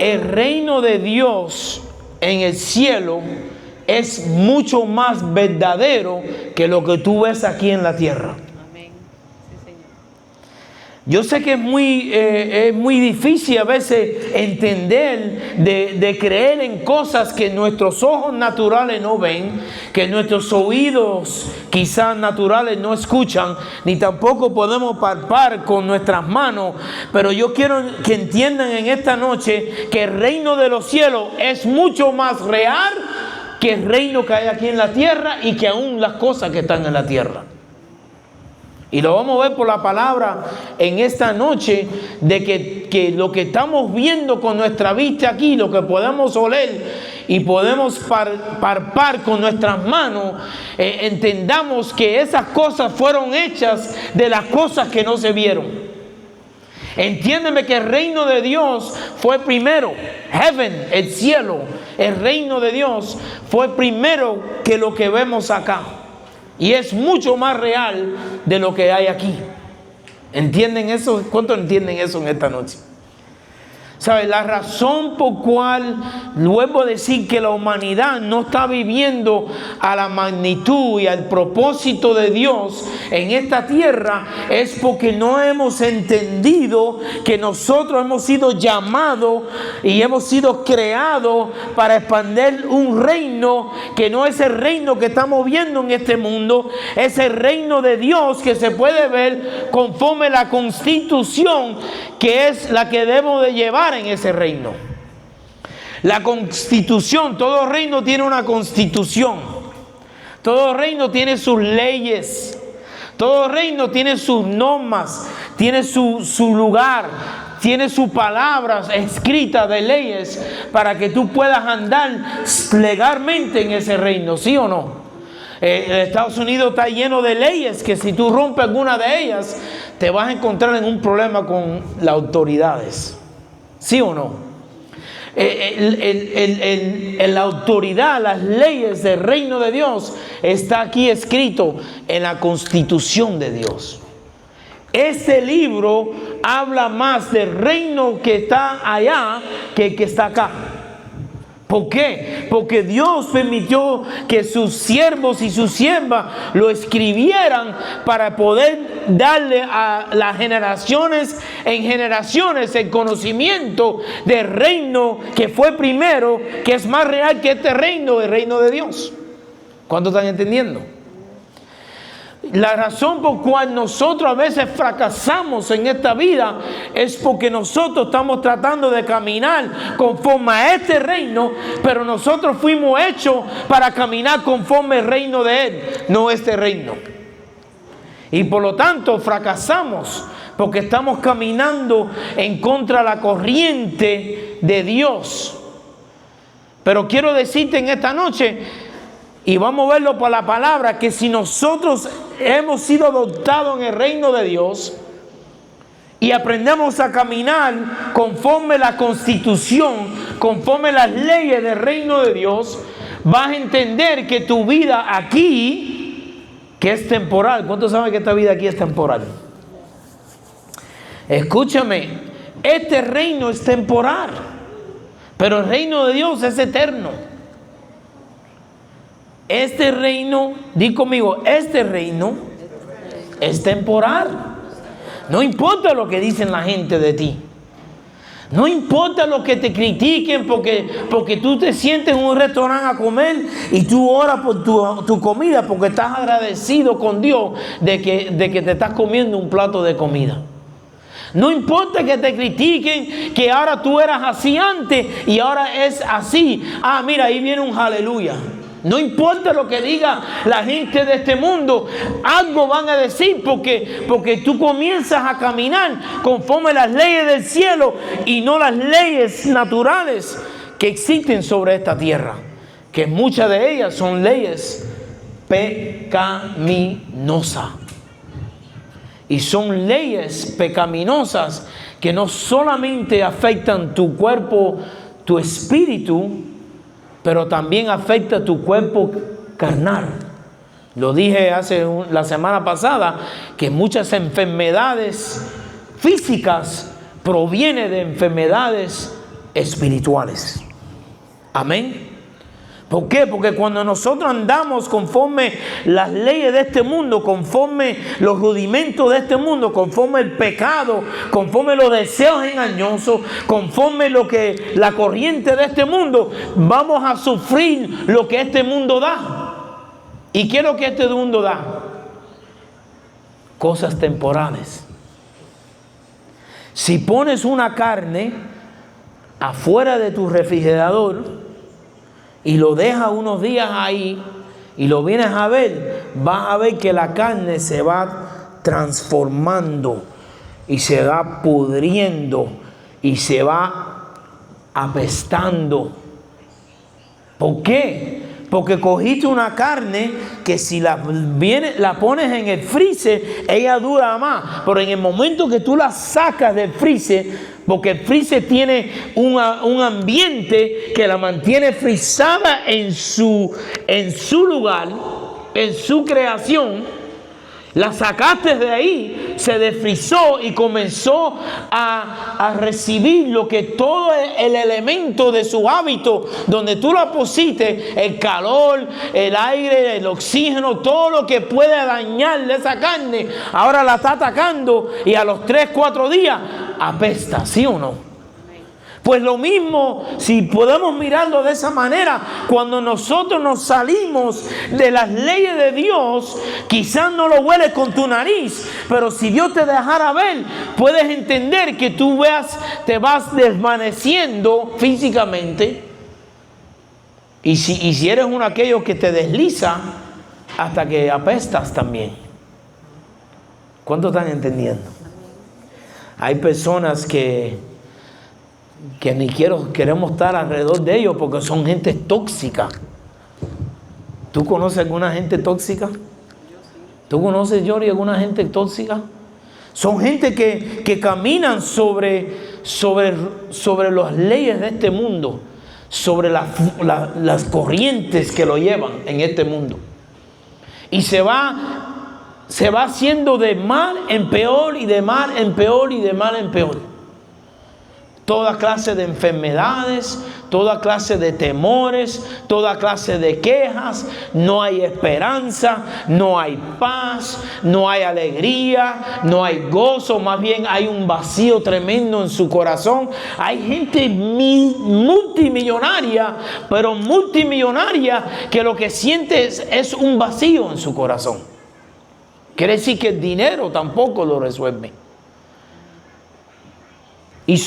el reino de Dios en el cielo es mucho más verdadero que lo que tú ves aquí en la tierra. Amén. Sí, Señor. Yo sé que es muy difícil a veces entender de creer en cosas que nuestros ojos naturales no ven, que nuestros oídos quizás naturales no escuchan, ni tampoco podemos palpar con nuestras manos. Pero yo quiero que entiendan en esta noche que el reino de los cielos es mucho más real que el reino que hay aquí en la tierra y que aún las cosas que están en la tierra. Y lo vamos a ver por la palabra en esta noche, de que lo que estamos viendo con nuestra vista aquí, lo que podemos oler y podemos palpar con nuestras manos, entendamos que esas cosas fueron hechas de las cosas que no se vieron. Entiéndeme que el reino de Dios fue primero. Heaven, el cielo, el reino de Dios fue primero que lo que vemos acá. Y es mucho más real de lo que hay aquí. ¿Entienden eso? ¿Cuántos entienden eso en esta noche? ¿Sabe? La razón por cual vuelvo a decir que la humanidad no está viviendo a la magnitud y al propósito de Dios en esta tierra es porque no hemos entendido que nosotros hemos sido llamados y hemos sido creados para expandir un reino que no es el reino que estamos viendo en este mundo, es el reino de Dios que se puede ver conforme la constitución que es la que debemos de llevar en ese reino. La constitución, todo reino tiene una constitución, todo reino tiene sus leyes, todo reino tiene sus normas, tiene su lugar, tiene sus palabras escritas de leyes para que tú puedas andar legalmente en ese reino, ¿sí o no? Estados Unidos está lleno de leyes que si tú rompes alguna de ellas te vas a encontrar en un problema con las autoridades, ¿sí o no? La autoridad, las leyes del reino de Dios está aquí escrito en la Constitución de Dios. Este libro habla más del reino que está allá que el que está acá. ¿Por qué? Porque Dios permitió que sus siervos y sus siervas lo escribieran para poder darle a las generaciones en generaciones el conocimiento del reino que fue primero, que es más real que este reino, el reino de Dios. ¿Cuántos están entendiendo? La razón por cual nosotros a veces fracasamos en esta vida es porque nosotros estamos tratando de caminar conforme a este reino, pero nosotros fuimos hechos para caminar conforme el reino de Él, no este reino. Y por lo tanto fracasamos porque estamos caminando en contra de la corriente de Dios. Pero quiero decirte en esta noche, y vamos a verlo por la palabra, que si nosotros hemos sido adoptados en el reino de Dios y aprendemos a caminar conforme la constitución, conforme las leyes del reino de Dios, vas a entender que tu vida aquí, que es temporal. ¿Cuántos saben que esta vida aquí es temporal? Escúchame, este reino es temporal, pero el reino de Dios es eterno. Este reino, di conmigo, este reino es temporal. No importa lo que dicen la gente de ti. No importa lo que te critiquen porque tú te sientes en un restaurante a comer y tú oras por tu comida porque estás agradecido con Dios de que te estás comiendo un plato de comida. No importa que te critiquen que ahora tú eras así antes y ahora es así. Ah, mira, ahí viene un aleluya. No importa lo que diga la gente de este mundo, algo van a decir porque tú comienzas a caminar conforme las leyes del cielo y no las leyes naturales que existen sobre esta tierra, que muchas de ellas son leyes pecaminosas. Y son leyes pecaminosas que no solamente afectan tu cuerpo, tu espíritu, pero también afecta tu cuerpo carnal. Lo dije la semana pasada, que muchas enfermedades físicas provienen de enfermedades espirituales. Amén. ¿Por qué? Porque cuando nosotros andamos conforme las leyes de este mundo, conforme los rudimentos de este mundo, conforme el pecado, conforme los deseos engañosos, conforme lo que la corriente de este mundo, vamos a sufrir lo que este mundo da. ¿Y qué es lo que este mundo da? Cosas temporales. Si pones una carne afuera de tu refrigerador y lo dejas unos días ahí y lo vienes a ver, vas a ver que la carne se va transformando y se va pudriendo y se va apestando. ¿Por qué? Porque cogiste una carne que si la pones en el freezer, ella dura más. Pero en el momento que tú la sacas del freezer, porque el freezer tiene un ambiente que la mantiene frisada en su lugar, en su creación, la sacaste de ahí, se desfrizó y comenzó a recibir lo que todo el elemento de su hábito, donde tú la pusiste, el calor, el aire, el oxígeno, todo lo que puede dañarle esa carne, ahora la está atacando y a los 3-4 días apesta, ¿sí o no? Pues lo mismo, si podemos mirarlo de esa manera, cuando nosotros nos salimos de las leyes de Dios, quizás no lo hueles con tu nariz, pero si Dios te dejara ver, puedes entender que tú te vas desvaneciendo físicamente, y si eres uno de aquellos que te desliza hasta que apestas también. ¿Cuánto están entendiendo? Hay personas que ni queremos estar alrededor de ellos porque son gente tóxica. ¿Tú conoces alguna gente tóxica? ¿Tú conoces, Yori, alguna gente tóxica? Son gente que caminan sobre las leyes de este mundo, sobre las corrientes que lo llevan en este mundo. Y se va haciendo de mal en peor y de mal en peor y de mal en peor. Toda clase de enfermedades, toda clase de temores, toda clase de quejas, no hay esperanza, no hay paz, no hay alegría, no hay gozo, más bien hay un vacío tremendo en su corazón. Hay gente multimillonaria, pero multimillonaria, que lo que siente es un vacío en su corazón. Quiere decir que el dinero tampoco lo resuelve. Y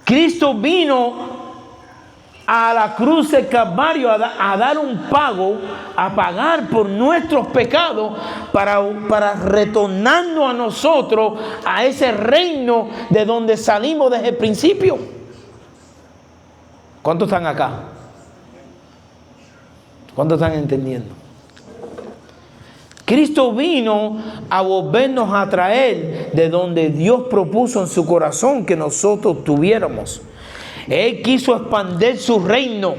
Cristo vino a la cruz del Calvario a dar un pago, a pagar por nuestros pecados, para retornarnos a nosotros a ese reino de donde salimos desde el principio. ¿Cuántos están acá? ¿Cuántos están entendiendo? Cristo vino a volvernos a traer de donde Dios propuso en su corazón que nosotros tuviéramos. Él quiso expandir su reino.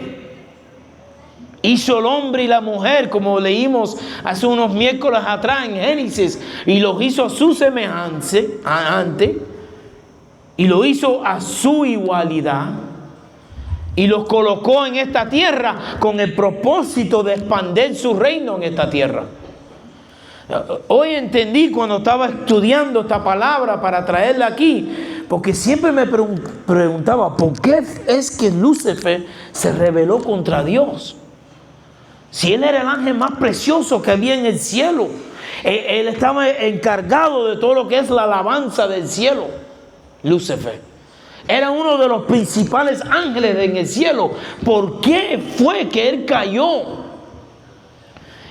Hizo el hombre y la mujer, como leímos hace unos miércoles atrás en Génesis, y los hizo a su semejanza, y lo hizo a su igualdad, y los colocó en esta tierra con el propósito de expandir su reino en esta tierra. Hoy entendí cuando estaba estudiando esta palabra para traerla aquí, porque siempre me preguntaba, ¿por qué es que Lucifer se rebeló contra Dios? Si él era el ángel más precioso que había en el cielo, él estaba encargado de todo lo que es la alabanza del cielo. Lucifer era uno de los principales ángeles en el cielo. ¿Por qué fue que él cayó?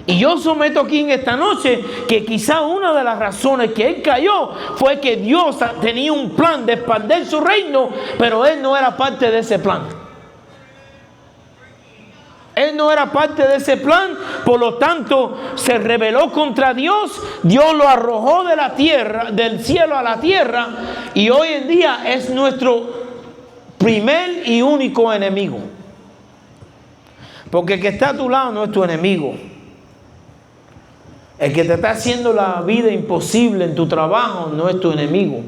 Y yo someto aquí en esta noche que quizá una de las razones que él cayó fue que Dios tenía un plan de expandir su reino, pero él no era parte de ese plan. Él no era parte de ese plan, por lo tanto se rebeló contra Dios. Dios lo arrojó de la tierra, del cielo a la tierra, y hoy en día es nuestro primer y único enemigo. Porque el que está a tu lado no es tu enemigo. El que te está haciendo la vida imposible en tu trabajo no es tu enemigo.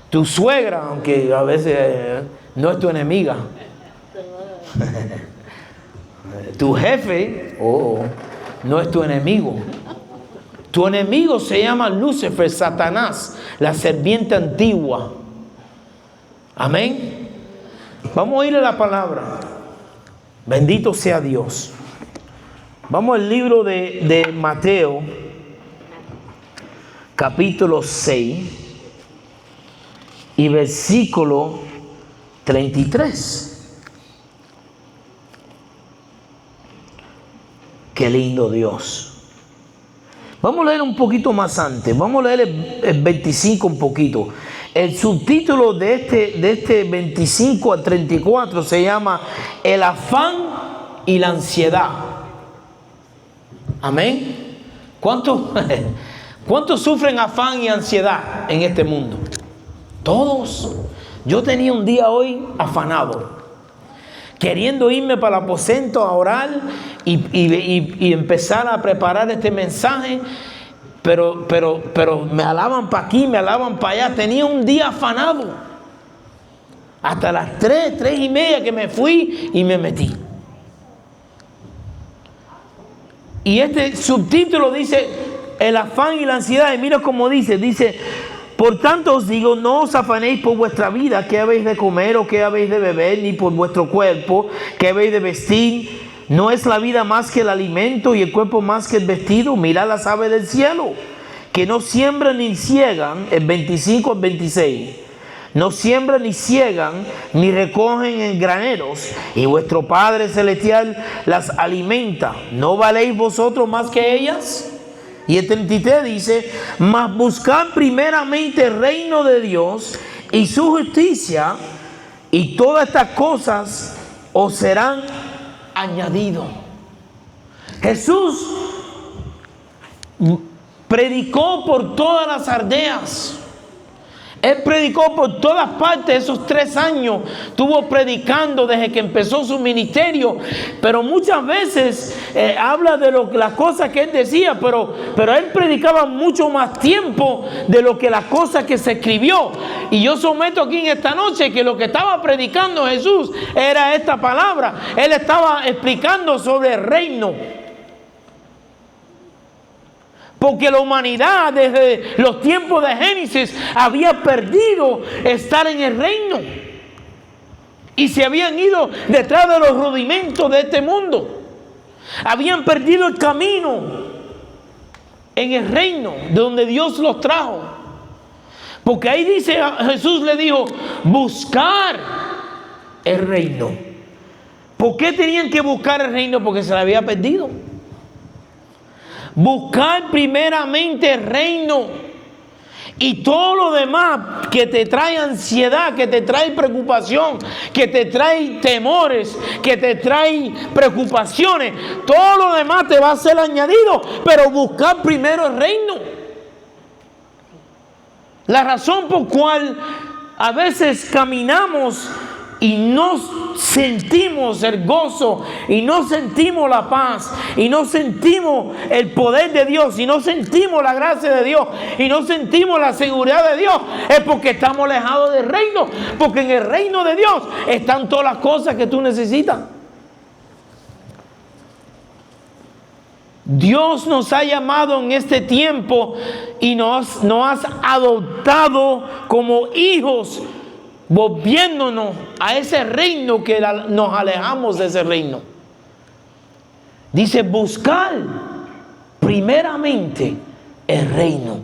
Tu suegra, aunque a veces no es tu enemiga. Tu jefe, no es tu enemigo. Tu enemigo se llama Lucifer, Satanás, la serpiente antigua. Amén. Vamos a ir a la palabra. Bendito sea Dios. Vamos al libro de Mateo, capítulo 6 y versículo 33. Qué lindo Dios. Vamos a leer un poquito más antes. Vamos a leer el 25 un poquito. El subtítulo de este 25 al 34 se llama El afán y la ansiedad. Amén. ¿Cuántos sufren afán y ansiedad en este mundo? Todos. Yo tenía un día hoy afanado, queriendo irme para el aposento a orar y empezar a preparar este mensaje, pero me alaban para aquí, me alaban para allá. Tenía un día afanado hasta las 3:30 que me fui y me metí. Y este subtítulo dice el afán y la ansiedad. Y mira cómo dice: por tanto os digo, no os afanéis por vuestra vida, qué habéis de comer o qué habéis de beber, ni por vuestro cuerpo, qué habéis de vestir. ¿No es la vida más que el alimento y el cuerpo más que el vestido? Mirad las aves del cielo, que no siembran ni ciegan, el 25 al 26. No siembran ni ciegan, ni recogen en graneros, y vuestro Padre Celestial las alimenta. ¿No valéis vosotros más que ellas? Y el 33 dice: mas buscad primeramente el reino de Dios y su justicia, y todas estas cosas os serán añadidas. Jesús predicó por todas las aldeas. Él predicó por todas partes. Esos 3 años estuvo predicando desde que empezó su ministerio. Pero muchas veces habla de las cosas que él decía, pero él predicaba mucho más tiempo de lo que las cosas que se escribió. Y yo someto aquí en esta noche que lo que estaba predicando Jesús era esta palabra. Él estaba explicando sobre el reino. Porque la humanidad desde los tiempos de Génesis había perdido estar en el reino. Y se habían ido detrás de los rudimentos de este mundo. Habían perdido el camino en el reino de donde Dios los trajo. Porque ahí dice, Jesús le dijo, buscar el reino. ¿Por qué tenían que buscar el reino? Porque se le había perdido. Buscar primeramente el reino, y todo lo demás que te trae ansiedad, que te trae preocupación, que te trae temores, que te trae preocupaciones, todo lo demás te va a ser añadido, pero buscar primero el reino. La razón por cual a veces caminamos y no sentimos el gozo, y no sentimos la paz, y no sentimos el poder de Dios, y no sentimos la gracia de Dios, y no sentimos la seguridad de Dios, es porque estamos alejados del reino. Porque en el reino de Dios están todas las cosas que tú necesitas. Dios nos ha llamado en este tiempo y nos has adoptado como hijos, volviéndonos a ese reino que nos alejamos de ese reino. Dice, buscar primeramente el reino,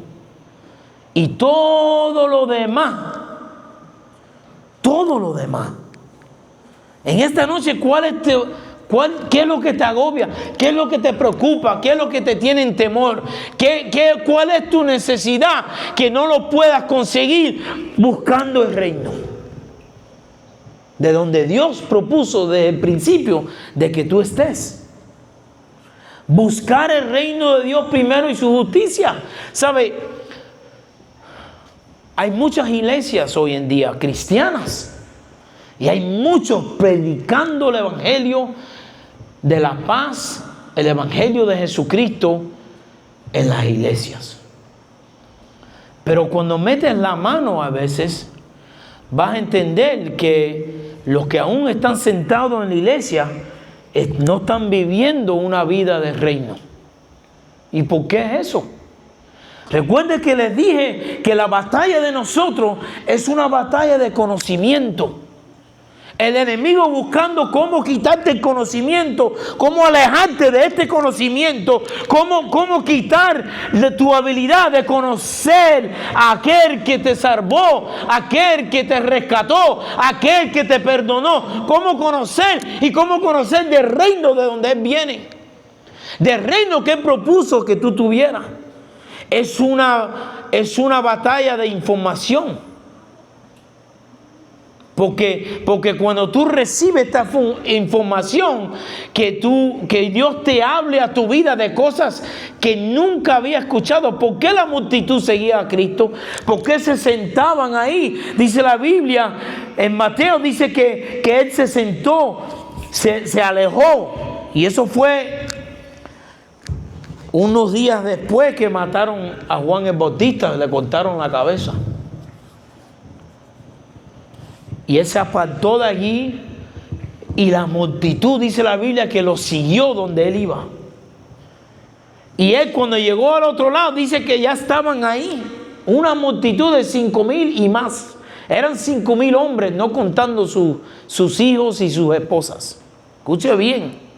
y todo lo demás. En esta noche, ¿qué es lo que te agobia? ¿Qué es lo que te preocupa? ¿Qué es lo que te tiene en temor? ¿Cuál es tu necesidad que no lo puedas conseguir buscando el reino? De donde Dios propuso desde el principio de que tú estés. Buscar el reino de Dios primero y su justicia. ¿Sabe? Hay muchas iglesias hoy en día cristianas, y hay muchos predicando el evangelio de la paz, el evangelio de Jesucristo en las iglesias. Pero cuando metes la mano a veces, vas a entender que los que aún están sentados en la iglesia no están viviendo una vida de reino. ¿Y por qué es eso? Recuerden que les dije que la batalla de nosotros es una batalla de conocimiento. El enemigo buscando cómo quitarte el conocimiento, cómo alejarte de este conocimiento, cómo quitar tu habilidad de conocer a aquel que te salvó, aquel que te rescató, aquel que te perdonó. Cómo conocer y cómo conocer del reino de donde Él viene, del reino que Él propuso que tú tuvieras. Es una batalla de información. Porque cuando tú recibes esta información, que Dios te hable a tu vida de cosas que nunca había escuchado. ¿Por qué la multitud seguía a Cristo? ¿Por qué se sentaban ahí? Dice la Biblia, en Mateo dice que Él se sentó, se alejó. Y eso fue unos días después que mataron a Juan el Bautista, le cortaron la cabeza. Y Él se apartó de allí y la multitud, dice la Biblia, que lo siguió donde Él iba. Y Él, cuando llegó al otro lado, dice que ya estaban ahí una multitud de 5,000 y más. Eran 5,000 hombres, no contando sus hijos y sus esposas. Escuche bien.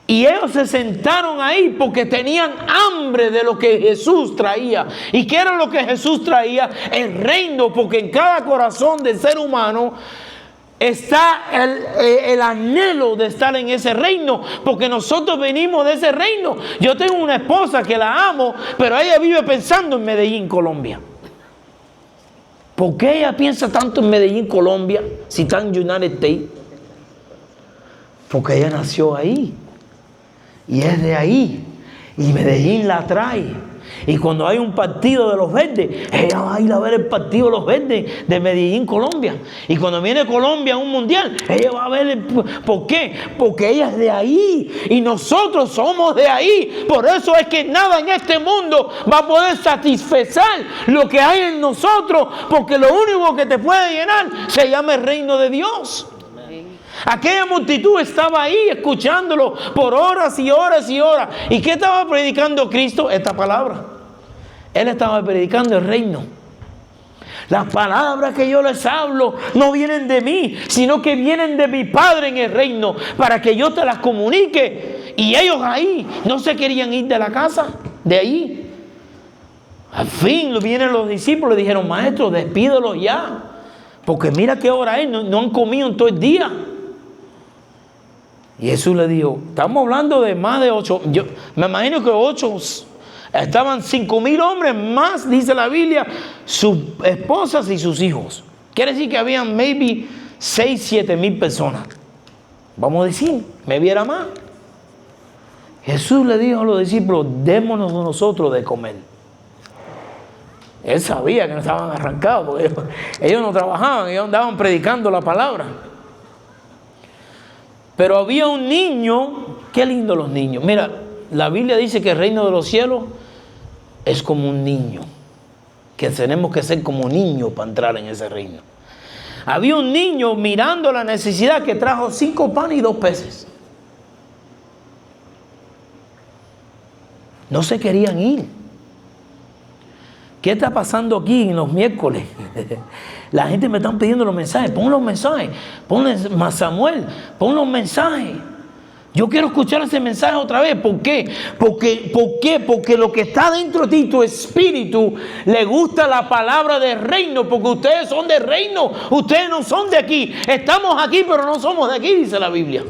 Y ellos se sentaron ahí porque tenían hambre de lo que Jesús traía. ¿Y qué era lo que Jesús traía? El reino, porque en cada corazón del ser humano está el anhelo de estar en ese reino, porque nosotros venimos de ese reino. Yo tengo una esposa que la amo, pero ella vive pensando en Medellín, Colombia. ¿Por qué ella piensa tanto en Medellín, Colombia, si está en United States? Porque ella nació ahí. Y es de ahí. Y Medellín la trae. Y cuando hay un partido de los verdes, ella va a ir a ver el partido de los verdes de Medellín, Colombia. Y cuando viene Colombia a un mundial, ella va a ver ¿por qué? Porque ella es de ahí. Y nosotros somos de ahí. Por eso es que nada en este mundo va a poder satisfacer lo que hay en nosotros. Porque lo único que te puede llenar se llama el reino de Dios. Aquella multitud estaba ahí escuchándolo por horas y horas y horas. ¿Y qué estaba predicando Cristo? Esta palabra. Él estaba predicando el reino. Las palabras que yo les hablo no vienen de mí, sino que vienen de mi Padre en el reino, para que yo te las comunique. Y ellos ahí no se querían ir de la casa, de ahí. Al fin vienen los discípulos y dijeron: maestro, despídelo ya, porque mira qué hora es, no han comido en todo el día. Y Jesús le dijo: estamos hablando de más de 8, yo me imagino que 8, estaban 5,000 hombres más, dice la Biblia, sus esposas y sus hijos. Quiere decir que habían maybe 6,000-7,000 personas. Vamos a decir, me viera más. Jesús le dijo a los discípulos: démonos nosotros de comer. Él sabía que no estaban arrancados, porque ellos no trabajaban, ellos andaban predicando la palabra. Pero había un niño. Qué lindo los niños. Mira, la Biblia dice que el reino de los cielos es como un niño, que tenemos que ser como niños para entrar en ese reino. Había un niño mirando la necesidad que trajo 5 panes y 2 peces. No se querían ir. ¿Qué está pasando aquí en los miércoles? La gente me está pidiendo los mensajes. Pon los mensajes. Ponle más Samuel. Pon los mensajes. Yo quiero escuchar ese mensaje otra vez. ¿Por qué? Porque lo que está dentro de ti, tu espíritu, le gusta la palabra del reino. Porque ustedes son del reino. Ustedes no son de aquí. Estamos aquí, pero no somos de aquí, dice la Biblia.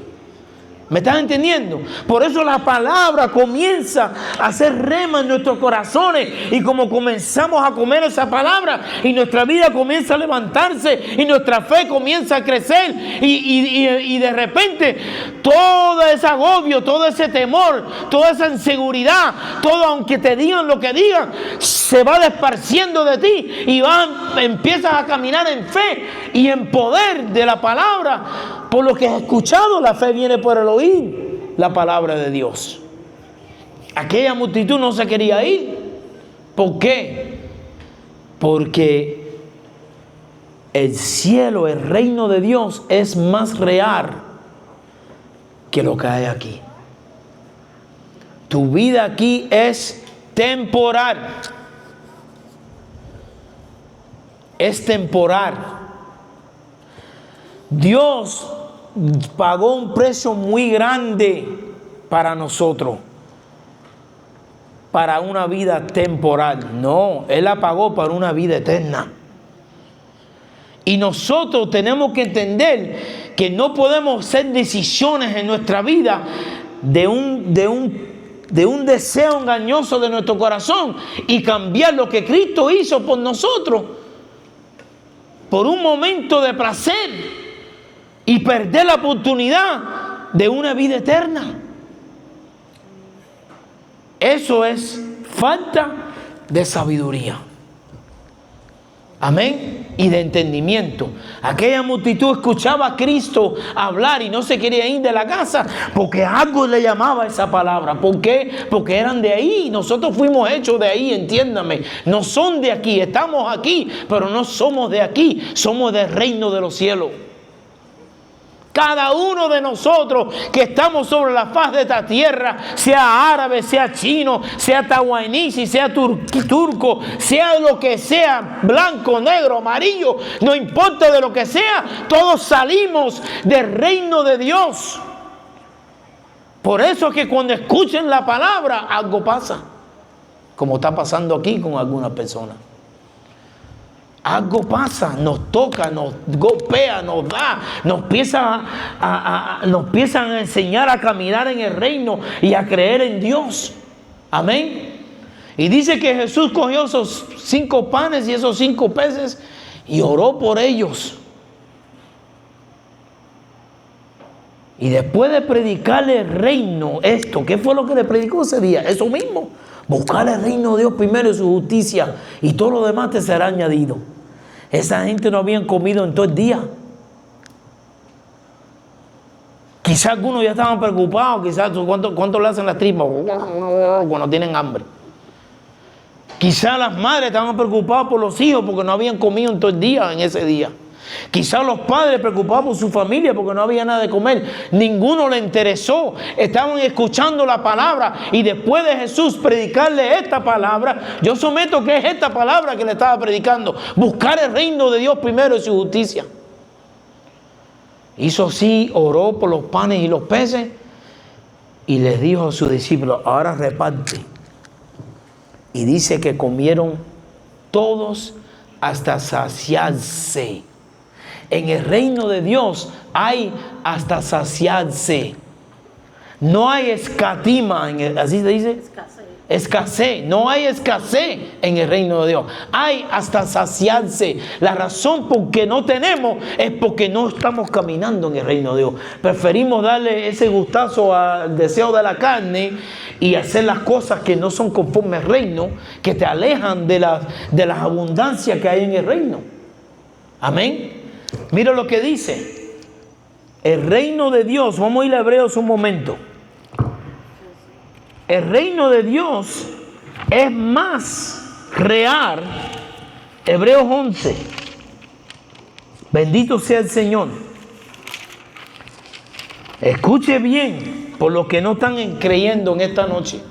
¿Me estás entendiendo? Por eso la palabra comienza a hacer rema en nuestros corazones. Y como comenzamos a comer esa palabra, y nuestra vida comienza a levantarse, y nuestra fe comienza a crecer, y de repente todo ese agobio, todo ese temor, toda esa inseguridad, todo, aunque te digan lo que digan, se va desparciendo de ti, y empiezas a caminar en fe y en poder de la palabra. Por lo que has escuchado, la fe viene por el oír la palabra de Dios. Aquella multitud no se quería ir. ¿Por qué? Porque el cielo, el reino de Dios es más real que lo que hay aquí. Tu vida aquí es temporal. Es temporal. Dios pagó un precio muy grande para nosotros, para una vida temporal. No, Él la pagó para una vida eterna. Y nosotros tenemos que entender que no podemos hacer decisiones en nuestra vida de un deseo engañoso de nuestro corazón y cambiar lo que Cristo hizo por nosotros por un momento de placer y perder la oportunidad de una vida eterna. Eso es falta de sabiduría. Amén. Y de entendimiento. Aquella multitud escuchaba a Cristo hablar y no se quería ir de la casa porque algo le llamaba esa palabra. ¿Por qué? Porque eran de ahí. Nosotros fuimos hechos de ahí, entiéndame. No son de aquí, estamos aquí, pero no somos de aquí. Somos del reino de los cielos. Cada uno de nosotros que estamos sobre la faz de esta tierra, sea árabe, sea chino, sea taiwanís, sea turco, sea lo que sea, blanco, negro, amarillo, no importa de lo que sea, todos salimos del reino de Dios. Por eso es que cuando escuchen la palabra, algo pasa, como está pasando aquí con algunas personas. Algo pasa, nos toca, nos golpea, nos da, nos empiezan a enseñar a caminar en el reino y a creer en Dios. Amén. Y dice que Jesús cogió esos 5 panes y esos 5 peces y oró por ellos. Y después de predicarle el reino, ¿qué fue lo que le predicó ese día? Eso mismo. Buscar el reino de Dios primero y su justicia, y todo lo demás te será añadido. Esa gente no habían comido en todo el día. Quizás algunos ya estaban preocupados, quizás ¿cuánto le hacen las tripas? Cuando tienen hambre. Quizás las madres estaban preocupadas por los hijos porque no habían comido en todo el día, en ese día. Quizás los padres preocupados por su familia porque no había nada de comer. Ninguno le interesó. Estaban escuchando la palabra y después de Jesús predicarle esta palabra, yo someto que es esta palabra que le estaba predicando. Buscar el reino de Dios primero y su justicia. Hizo así, oró por los panes y los peces y les dijo a sus discípulos, ahora reparte. Y dice que comieron todos hasta saciarse. En el reino de Dios hay hasta saciarse. No hay escatima, ¿así se dice? Escasez. No hay escasez en el reino de Dios. Hay hasta saciarse. La razón por que no tenemos es porque no estamos caminando en el reino de Dios. Preferimos darle ese gustazo al deseo de la carne y hacer las cosas que no son conforme al reino, que te alejan de las abundancias que hay en el reino. Amén. Mira lo que dice. El reino de Dios, vamos a ir a Hebreos un momento. El reino de Dios es más real. Hebreos 11. Bendito sea el Señor. Escuche bien, por los que no están creyendo en esta noche.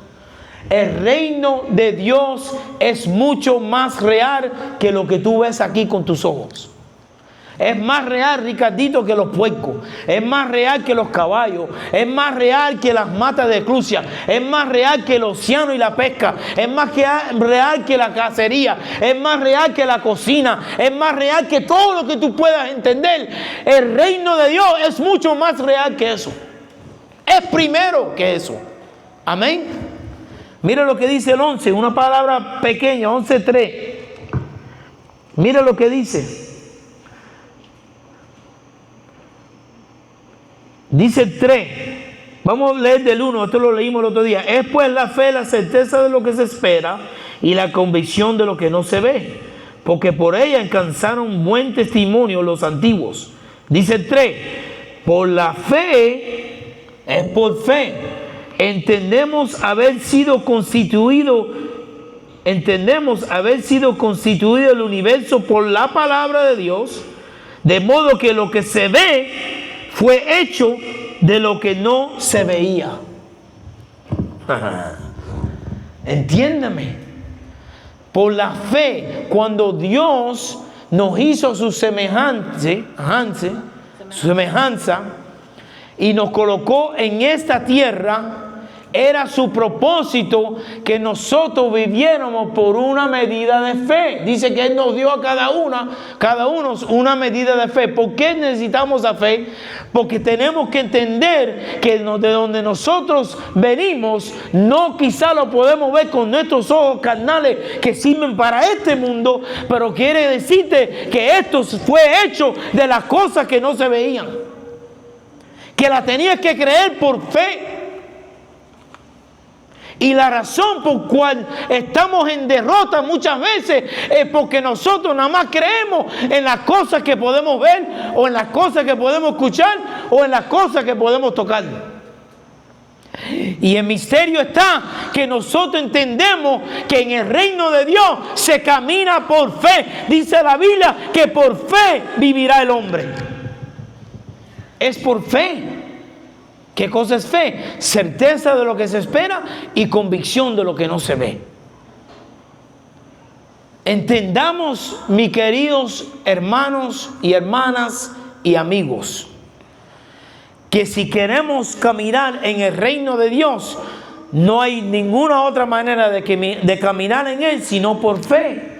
El reino de Dios es mucho más real que lo que tú ves aquí con tus ojos. Es más real, Ricardito, que los puercos. Es más real que los caballos. Es más real que las matas de Crucia. Es más real que el océano y la pesca. Es más real que la cacería. Es más real que la cocina. Es más real que todo lo que tú puedas entender. El reino de Dios es mucho más real que eso. Es primero que eso. Amén. Mira lo que dice el 11. Una palabra pequeña, 11:3. Mira lo que dice. Dice el 3, vamos a leer del 1, esto lo leímos el otro día. Es pues la fe, la certeza de lo que se espera y la convicción de lo que no se ve, porque por ella alcanzaron buen testimonio los antiguos. Dice el 3, por la fe, es por fe, entendemos haber sido constituido el universo por la palabra de Dios, De modo que lo que se ve fue hecho de lo que no se veía. Entiéndame. Por la fe, cuando Dios nos hizo su semejanza y nos colocó en esta tierra, era su propósito que nosotros viviéramos por una medida de fe. Dice que Él nos dio a cada uno una medida de fe. ¿Por qué necesitamos la fe? Porque tenemos que entender que de donde nosotros venimos, no quizá lo podemos ver con nuestros ojos carnales que sirven para este mundo, pero quiere decirte que esto fue hecho de las cosas que no se veían, que la tenías que creer por fe. Y la razón por cual estamos en derrota muchas veces es porque nosotros nada más creemos en las cosas que podemos ver, o en las cosas que podemos escuchar, o en las cosas que podemos tocar. Y el misterio está que nosotros entendemos que en el reino de Dios se camina por fe. Dice la Biblia que por fe vivirá el hombre. Es por fe. ¿Qué cosa es fe? Certeza de lo que se espera y convicción de lo que no se ve. Entendamos, mis queridos hermanos y hermanas y amigos, que si queremos caminar en el reino de Dios, no hay ninguna otra manera de caminar en Él sino por fe.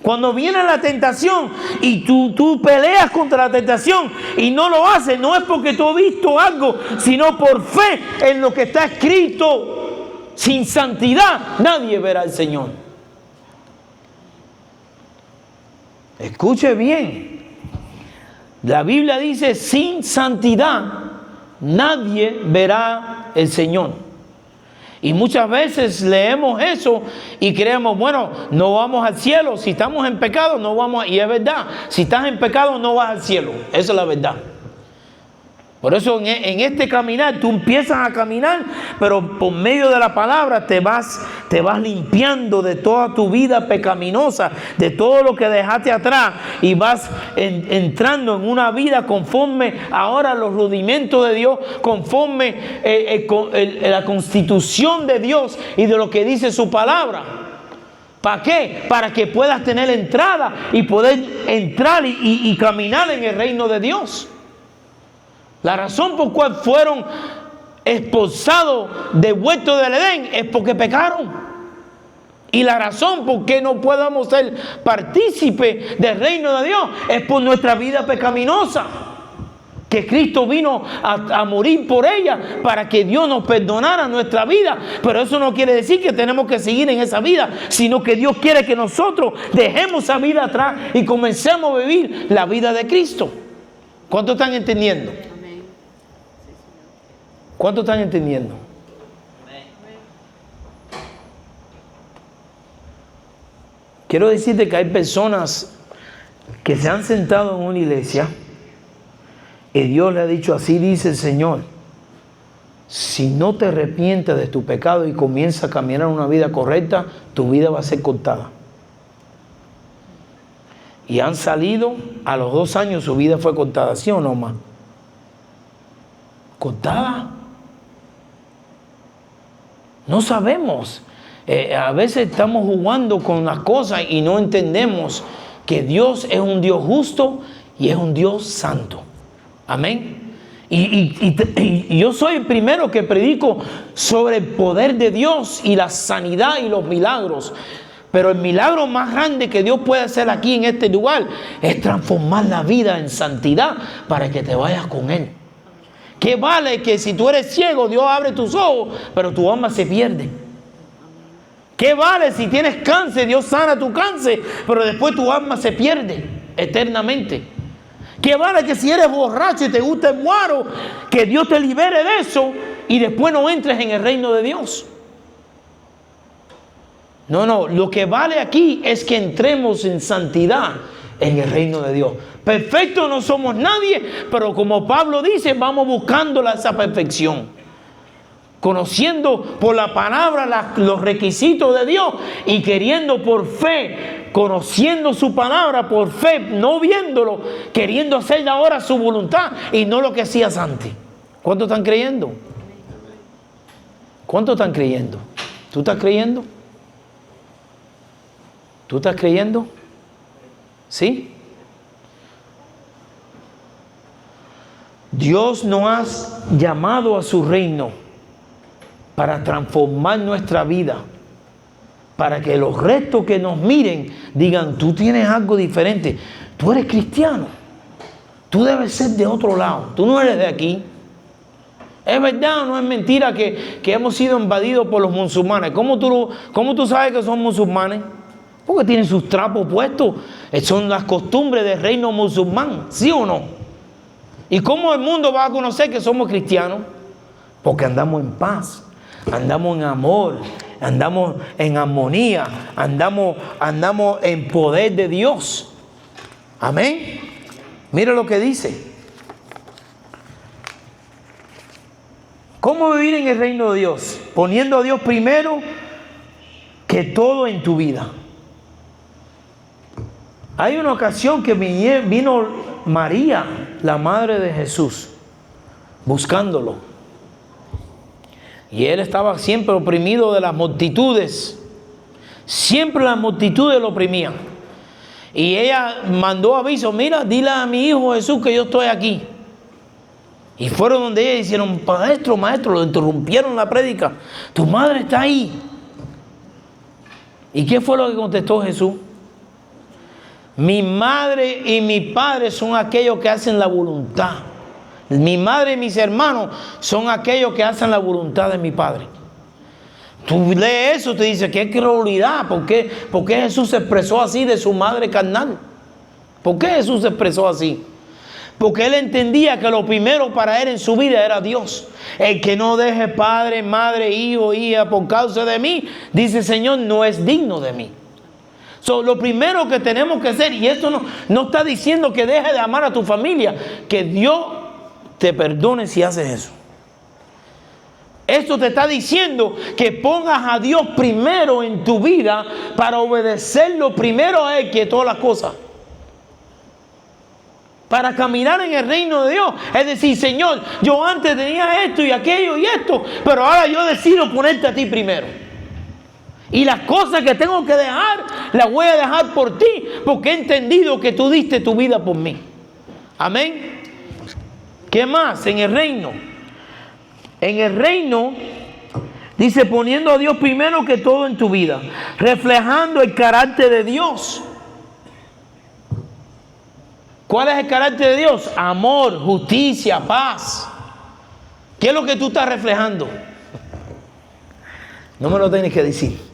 Cuando viene la tentación y tú peleas contra la tentación y no lo haces, no es porque tú has visto algo, sino por fe en lo que está escrito. Sin santidad nadie verá al Señor. Escuche bien. La Biblia dice, sin santidad nadie verá al Señor. Y muchas veces leemos eso y creemos, bueno, no vamos al cielo. Si estamos en pecado, no vamos. Y es verdad, si estás en pecado, no vas al cielo. Esa es la verdad. Por eso en este caminar, tú empiezas a caminar, pero por medio de la palabra te vas limpiando de toda tu vida pecaminosa, de todo lo que dejaste atrás, y vas entrando en una vida conforme ahora a los rudimentos de Dios, conforme la constitución de Dios y de lo que dice su palabra. ¿Para qué? Para que puedas tener entrada y poder entrar y caminar en el reino de Dios. La razón por cual fueron expulsados del huerto del Edén es porque pecaron. Y la razón por qué no podemos ser partícipes del reino de Dios es por nuestra vida pecaminosa. Que Cristo vino a morir por ella para que Dios nos perdonara nuestra vida. Pero eso no quiere decir que tenemos que seguir en esa vida, sino que Dios quiere que nosotros dejemos esa vida atrás y comencemos a vivir la vida de Cristo. ¿Cuántos están entendiendo? ¿Cuántos están entendiendo? Quiero decirte que hay personas que se han sentado en una iglesia y Dios le ha dicho, así dice el Señor, si no te arrepientes de tu pecado y comienzas a caminar una vida correcta, tu vida va a ser cortada. Y han salido, a los 2 años su vida fue cortada, ¿sí o no, más? ¿Cortada? No sabemos. A veces estamos jugando con las cosas y no entendemos que Dios es un Dios justo y es un Dios santo. Amén. Y yo soy el primero que predico sobre el poder de Dios y la sanidad y los milagros. Pero el milagro más grande que Dios puede hacer aquí en este lugar es transformar la vida en santidad para que te vayas con Él. ¿Qué vale que si tú eres ciego, Dios abre tus ojos, pero tu alma se pierde? ¿Qué vale si tienes cáncer, Dios sana tu cáncer, pero después tu alma se pierde eternamente? ¿Qué vale que si eres borracho y te gusta el guaro, que Dios te libere de eso y después no entres en el reino de Dios? No, lo que vale aquí es que entremos en santidad en el reino de Dios. Perfectos no somos nadie, pero como Pablo dice, vamos buscando esa perfección. conociendo por la palabra los requisitos de Dios y queriendo por fe, conociendo su palabra por fe, no viéndolo, queriendo hacer ahora su voluntad y no lo que hacías antes. ¿Cuántos están creyendo? ¿Cuántos están creyendo? ¿Tú estás creyendo? ¿Tú estás creyendo? ¿Sí? Dios nos ha llamado a su reino para transformar nuestra vida, para que los restos que nos miren digan, tú tienes algo diferente, tú eres cristiano, tú debes ser de otro lado, tú no eres de aquí. ¿Es verdad o no es mentira que hemos sido invadidos por los musulmanes? ¿Cómo tú sabes que son musulmanes? Porque tienen sus trapos puestos. Son las costumbres del reino musulmán, ¿sí o no? ¿Y cómo el mundo va a conocer que somos cristianos? Porque andamos en paz, andamos en amor, andamos en armonía, andamos en poder de Dios. Amén. Mira lo que dice. ¿Cómo vivir en el reino de Dios? Poniendo a Dios primero que todo en tu vida. Hay una ocasión que vino María, la madre de Jesús, buscándolo. Y él estaba siempre oprimido de las multitudes. Siempre las multitudes lo oprimían. Y ella mandó aviso, mira, dile a mi hijo Jesús que yo estoy aquí. Y fueron donde ella y dijeron, maestro, lo interrumpieron la prédica. Tu madre está ahí. ¿Y qué fue lo que contestó Jesús? Mi madre y mi padre son aquellos que hacen la voluntad. Mi madre y mis hermanos son aquellos que hacen la voluntad de mi Padre. Tú lees eso y te dices, qué crueldad. ¿Por qué Jesús se expresó así de su madre carnal? ¿Por qué Jesús se expresó así? Porque él entendía que lo primero para él en su vida era Dios. El que no deje padre, madre, hijo, hija por causa de mí, dice el Señor, no es digno de mí. Lo primero que tenemos que hacer, y esto no está diciendo que deje de amar a tu familia, que Dios te perdone si haces eso. Esto te está diciendo que pongas a Dios primero en tu vida para obedecerlo primero a Él que todas las cosas. Para caminar en el reino de Dios. Es decir, Señor, yo antes tenía esto y aquello y esto, pero ahora yo decido ponerte a ti primero. Y las cosas que tengo que dejar, las voy a dejar por ti, porque he entendido que tú diste tu vida por mí. Amén. ¿Qué más? En el reino. En el reino, dice, poniendo a Dios primero que todo en tu vida. Reflejando el carácter de Dios. ¿Cuál es el carácter de Dios? Amor, justicia, paz. ¿Qué es lo que tú estás reflejando? No me lo tienes que decir.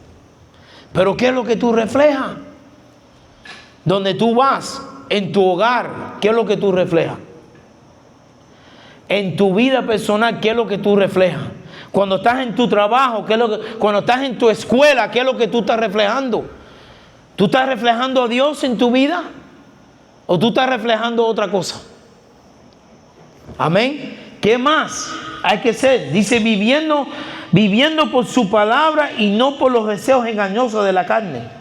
Pero ¿qué es lo que tú reflejas? Donde tú vas, en tu hogar, ¿qué es lo que tú reflejas? En tu vida personal, ¿qué es lo que tú reflejas? Cuando estás en tu trabajo, cuando estás en tu escuela, ¿qué es lo que tú estás reflejando? ¿Tú estás reflejando a Dios en tu vida? ¿O tú estás reflejando otra cosa? Amén. ¿Qué más hay que ser? Dice, viviendo por su palabra y no por los deseos engañosos de la carne.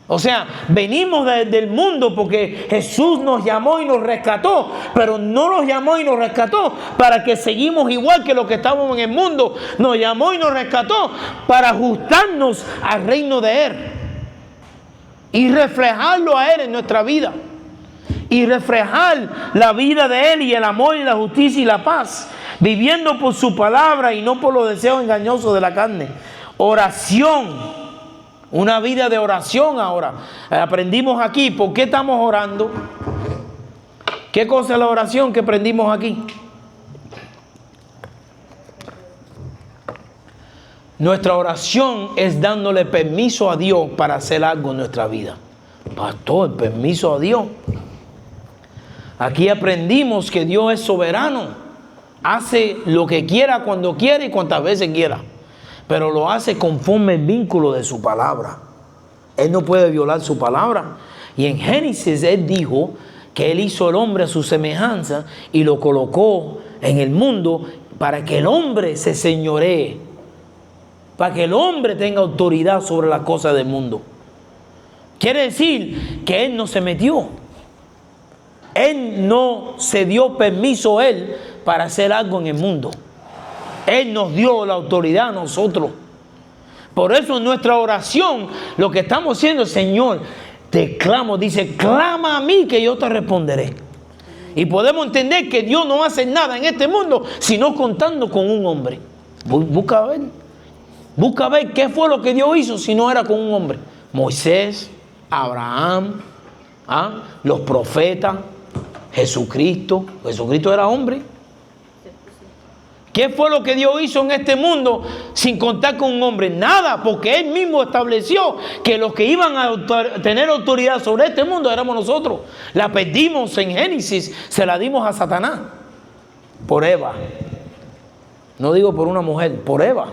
O sea, venimos del mundo porque Jesús nos llamó y nos rescató, pero no nos llamó y nos rescató para que seguimos igual que los que estamos en el mundo. Nos llamó y nos rescató para ajustarnos al reino de Él y reflejarlo a Él en nuestra vida. Y reflejar la vida de Él y el amor y la justicia y la paz, viviendo por su palabra y no por los deseos engañosos de la carne. Oración, una vida de oración ahora. Aprendimos aquí, ¿por qué estamos orando? ¿Qué cosa es la oración que aprendimos aquí? Nuestra oración es dándole permiso a Dios para hacer algo en nuestra vida. Pastor, permiso a Dios. Aquí aprendimos que Dios es soberano. Hace lo que quiera, cuando quiera y cuantas veces quiera. Pero lo hace conforme el vínculo de su palabra. Él no puede violar su palabra. Y en Génesis Él dijo que Él hizo al hombre a su semejanza y lo colocó en el mundo para que el hombre se señoree, para que el hombre tenga autoridad sobre las cosas del mundo. Quiere decir que Él no se metió. Él no se dio permiso Él para hacer algo en el mundo. Él nos dio la autoridad a nosotros. Por eso en nuestra oración lo que estamos haciendo, Señor, te clamo, dice, clama a mí que yo te responderé. Y podemos entender que Dios no hace nada en este mundo sino contando con un hombre. Busca ver qué fue lo que Dios hizo si no era con un hombre. Moisés, Abraham, los profetas, Jesucristo. Jesucristo era hombre. ¿Qué fue lo que Dios hizo en este mundo sin contar con un hombre? Nada, porque Él mismo estableció que los que iban a tener autoridad sobre este mundo éramos nosotros. La perdimos en Génesis, se la dimos a Satanás por Eva. No digo por una mujer, por Eva.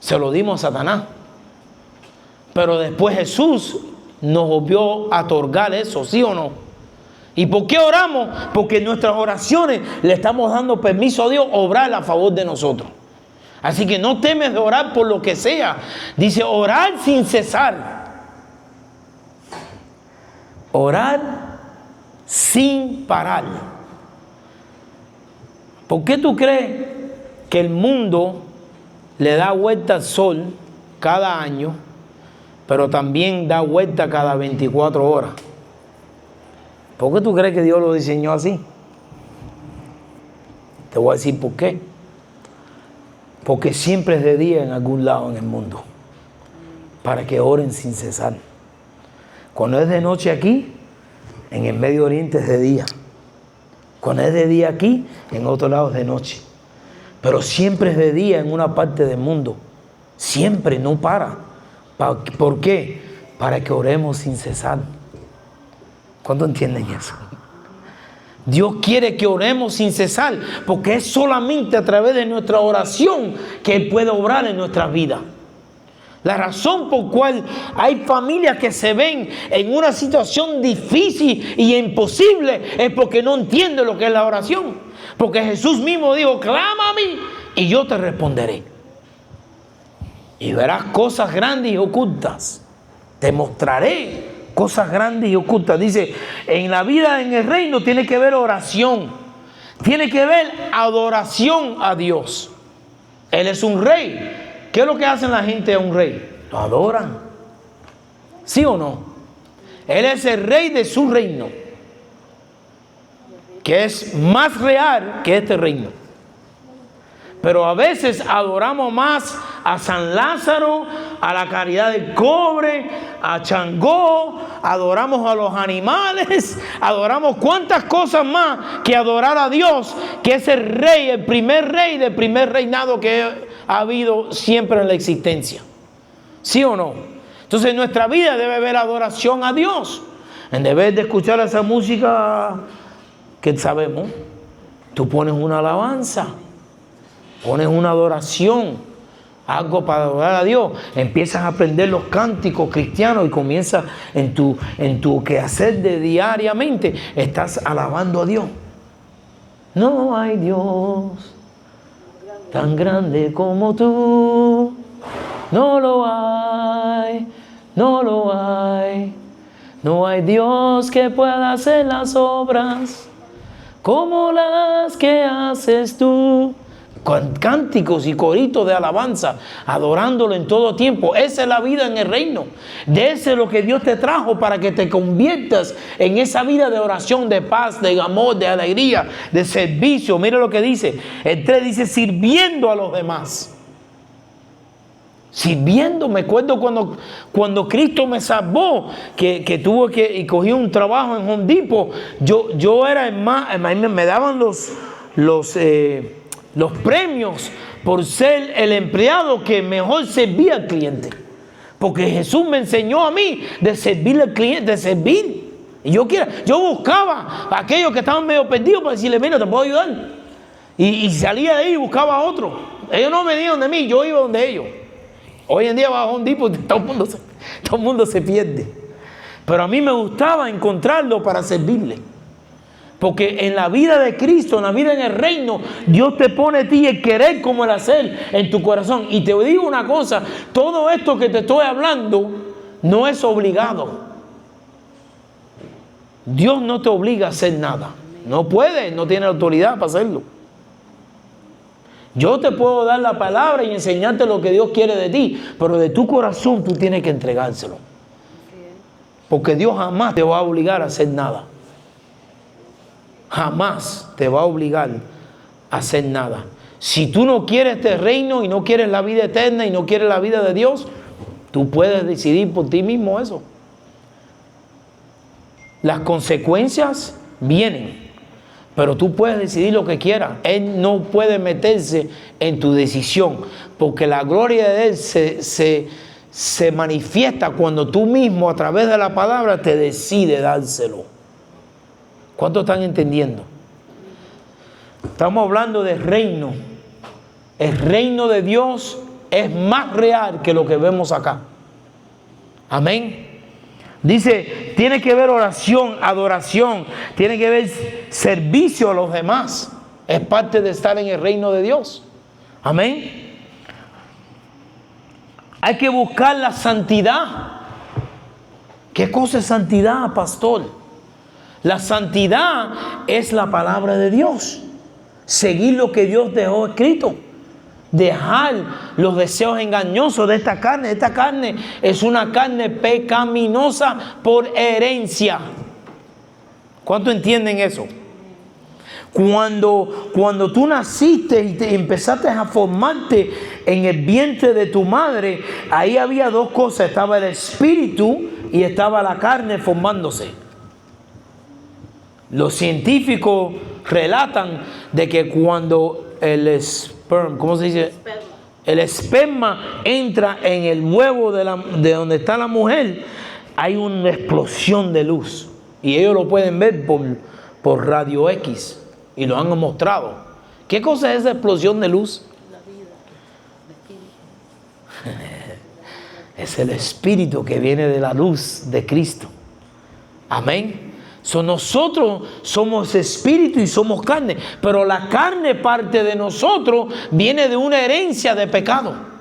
Se lo dimos a Satanás. Pero después Jesús nos volvió a otorgar eso, ¿sí o no? ¿Y por qué oramos? Porque en nuestras oraciones le estamos dando permiso a Dios obrar a favor de nosotros. Así que no temes de orar por lo que sea. Dice orar sin cesar. Orar sin parar. ¿Por qué tú crees que el mundo le da vuelta al sol cada año, pero también da vuelta cada 24 horas? ¿Por qué tú crees que Dios lo diseñó así? Te voy a decir por qué. Porque siempre es de día en algún lado en el mundo, para que oren sin cesar. Cuando es de noche aquí, en el Medio Oriente es de día. Cuando es de día aquí, en otro lado es de noche. Pero siempre es de día en una parte del mundo. Siempre, no para. ¿Por qué? Para que oremos sin cesar. ¿Cuánto entienden eso? Dios quiere que oremos sin cesar, porque es solamente a través de nuestra oración que Él puede obrar en nuestras vidas. La razón por cual hay familias que se ven en una situación difícil y imposible es porque no entienden lo que es la oración. Porque Jesús mismo dijo, clama a mí y yo te responderé. Y verás cosas grandes y ocultas. Te mostraré cosas grandes y ocultas. Dice, en la vida, en el reino, tiene que ver oración. Tiene que ver adoración a Dios. Él es un rey. ¿Qué es lo que hacen la gente a un rey? Lo adoran. ¿Sí o no? Él es el rey de su reino, que es más real que este reino. Pero a veces adoramos más a San Lázaro, a la caridad del cobre, a Changó, adoramos a los animales, adoramos cuantas cosas más que adorar a Dios, que es el rey, el primer rey del primer reinado que ha habido siempre en la existencia. ¿Sí o no? Entonces nuestra vida debe haber adoración a Dios. En vez de escuchar esa música que sabemos, tú pones una alabanza. Pones una adoración, algo para adorar a Dios. Empiezas a aprender los cánticos cristianos y comienzas en tu quehacer de diariamente. Estás alabando a Dios. No hay Dios tan grande como tú. No lo hay, no lo hay. No hay Dios que pueda hacer las obras como las que haces tú. Con cánticos y coritos de alabanza, adorándolo en todo tiempo. Esa es la vida en el reino. De ese es lo que Dios te trajo para que te conviertas en esa vida de oración, de paz, de amor, de alegría, de servicio. Mira lo que dice. El 3 dice, sirviendo a los demás. Sirviendo, me acuerdo cuando Cristo me salvó, que tuve que, y cogí un trabajo en Home Depot. Yo era el más, me daban los premios por ser el empleado que mejor servía al cliente. Porque Jesús me enseñó a mí de servir al cliente, de servir. Y yo buscaba a aquellos que estaban medio perdidos para decirle, mira, te puedo ayudar. Y salía de ahí y buscaba a otro. Ellos no venían de mí, yo iba donde ellos. Hoy en día va a un tipo y todo el mundo se pierde. Pero a mí me gustaba encontrarlo para servirle. Porque en la vida de Cristo, en la vida en el reino, Dios te pone a ti el querer como el hacer en tu corazón. Y te digo una cosa, todo esto que te estoy hablando no es obligado. Dios no te obliga a hacer nada. No puede, no tiene autoridad para hacerlo. Yo te puedo dar la palabra y enseñarte lo que Dios quiere de ti, pero de tu corazón tú tienes que entregárselo. Porque Dios jamás te va a obligar a hacer nada. Jamás te va a obligar a hacer nada. Si tú no quieres este reino y no quieres la vida eterna y no quieres la vida de Dios, tú puedes decidir por ti mismo eso. Las consecuencias vienen, pero tú puedes decidir lo que quieras. Él no puede meterse en tu decisión, porque la gloria de Él se manifiesta cuando tú mismo a través de la palabra te decides dárselo. ¿Cuántos están entendiendo? Estamos hablando del reino. El reino de Dios es más real que lo que vemos acá. Amén. Dice, tiene que ver oración, adoración, tiene que ver servicio a los demás. Es parte de estar en el reino de Dios. Amén. Hay que buscar la santidad. ¿Qué cosa es santidad, pastor? La santidad es la palabra de Dios. Seguir lo que Dios dejó escrito. Dejar los deseos engañosos de esta carne. Esta carne es una carne pecaminosa por herencia. ¿Cuánto entienden eso? Cuando tú naciste y empezaste a formarte en el vientre de tu madre, ahí había dos cosas. Estaba el espíritu y estaba la carne formándose. Los científicos relatan de que cuando el esperma, ¿cómo se dice? El esperma entra en el huevo de donde está la mujer, hay una explosión de luz. Y ellos lo pueden ver por radio X. Y lo han mostrado. ¿Qué cosa es esa explosión de luz? La vida. Es el espíritu que viene de la luz de Cristo. Amén. Nosotros somos espíritu y somos carne. Pero la carne, parte de nosotros, viene de una herencia de pecado.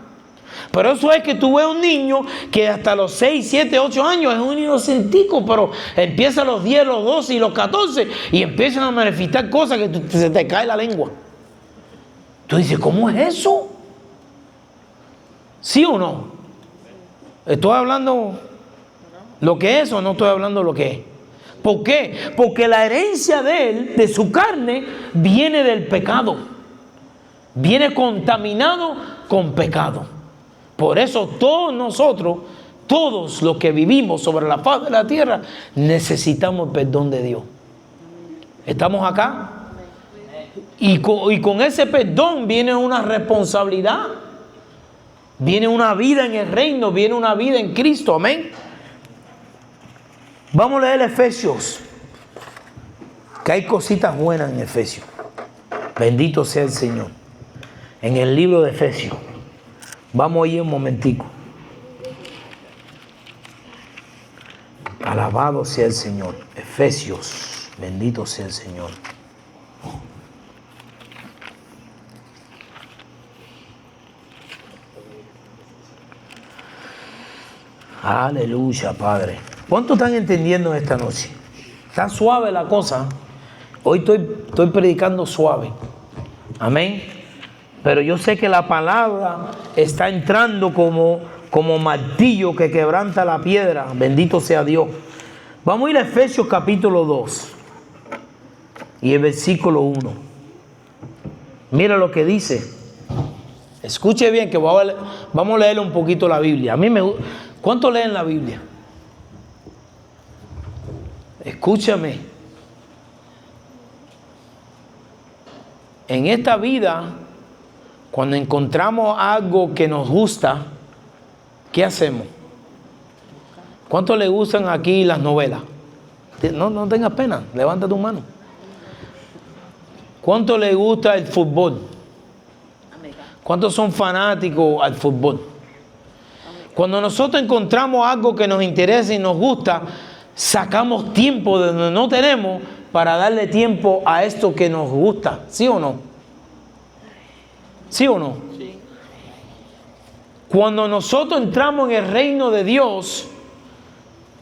Pero eso es que tú ves un niño que hasta los 6, 7, 8 años es un inocentico, pero empieza a los 10, los 12 y los 14 y empiezan a manifestar cosas que se te cae la lengua. Tú dices, ¿cómo es eso? ¿Sí o no? ¿Estoy hablando lo que es o no estoy hablando lo que es? ¿Por qué? Porque la herencia de él, de su carne, viene del pecado. Viene contaminado con pecado. Por eso todos nosotros, todos los que vivimos sobre la faz de la tierra, necesitamos el perdón de Dios. ¿Estamos acá? Y con ese perdón viene una responsabilidad. Viene una vida en el reino, viene una vida en Cristo. Amén. Vamos a leer Efesios. Que hay cositas buenas en Efesios. Bendito sea el Señor. En el libro de Efesios. Vamos a ir un momentico. Alabado sea el Señor. Efesios. Bendito sea el Señor. Aleluya, Padre. ¿Cuánto están entendiendo esta noche? Está suave la cosa. Hoy estoy predicando suave. Amén. Pero yo sé que la palabra está entrando como martillo que quebranta la piedra. Bendito sea Dios. Vamos a ir a Efesios capítulo 2 y el versículo 1. Mira lo que dice. Escuche bien que vamos a leer un poquito la Biblia. ¿Cuánto leen la Biblia? Escúchame. En esta vida, cuando encontramos algo que nos gusta, ¿qué hacemos? ¿Cuánto le gustan aquí las novelas? No tengas pena, levanta tu mano. ¿Cuánto le gusta el fútbol? ¿Cuántos son fanáticos al fútbol? Cuando nosotros encontramos algo que nos interesa y nos gusta, sacamos tiempo de donde no tenemos para darle tiempo a esto que nos gusta, ¿sí o no? ¿Sí o no? Sí. Cuando nosotros entramos en el reino de Dios,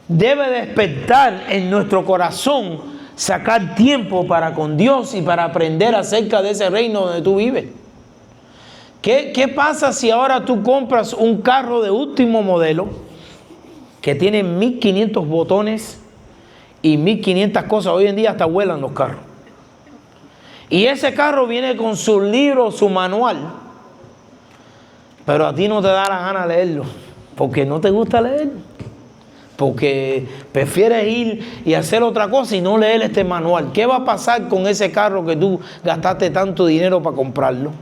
debe despertar en nuestro corazón sacar tiempo para con Dios y para aprender acerca de ese reino donde tú vives. ¿Qué pasa si ahora tú compras un carro de último modelo que tiene 1500 botones y 1500 cosas? Hoy en día hasta vuelan los carros. Y ese carro viene con su libro, su manual, pero a ti no te da la gana leerlo porque no te gusta leer, porque prefieres ir y hacer otra cosa y no leer este manual. ¿Qué va a pasar con ese carro que tú gastaste tanto dinero para comprarlo?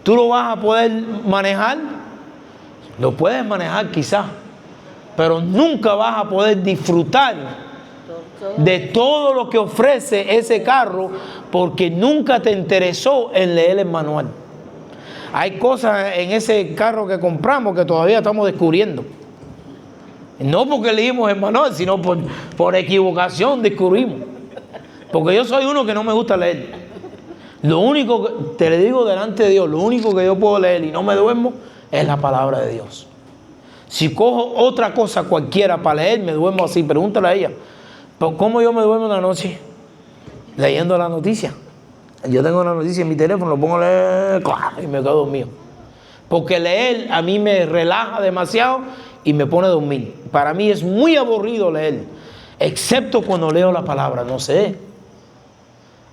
¿Tú lo vas a poder manejar? Lo puedes manejar quizás, pero nunca vas a poder disfrutar de todo lo que ofrece ese carro porque nunca te interesó en leer el manual. Hay cosas en ese carro que compramos que todavía estamos descubriendo. No porque leímos el manual, sino por equivocación descubrimos. Porque yo soy uno que no me gusta leer. Lo único, te le digo delante de Dios, lo único que yo puedo leer y no me duermo es la palabra de Dios. Si cojo otra cosa cualquiera para leer, me duermo así. Pregúntale a ella. ¿Pero cómo yo me duermo en la noche? Leyendo la noticia. Yo tengo la noticia en mi teléfono, lo pongo a leer y me quedo dormido. Porque leer a mí me relaja demasiado y me pone a dormir. Para mí es muy aburrido leer, excepto cuando leo la palabra, no sé.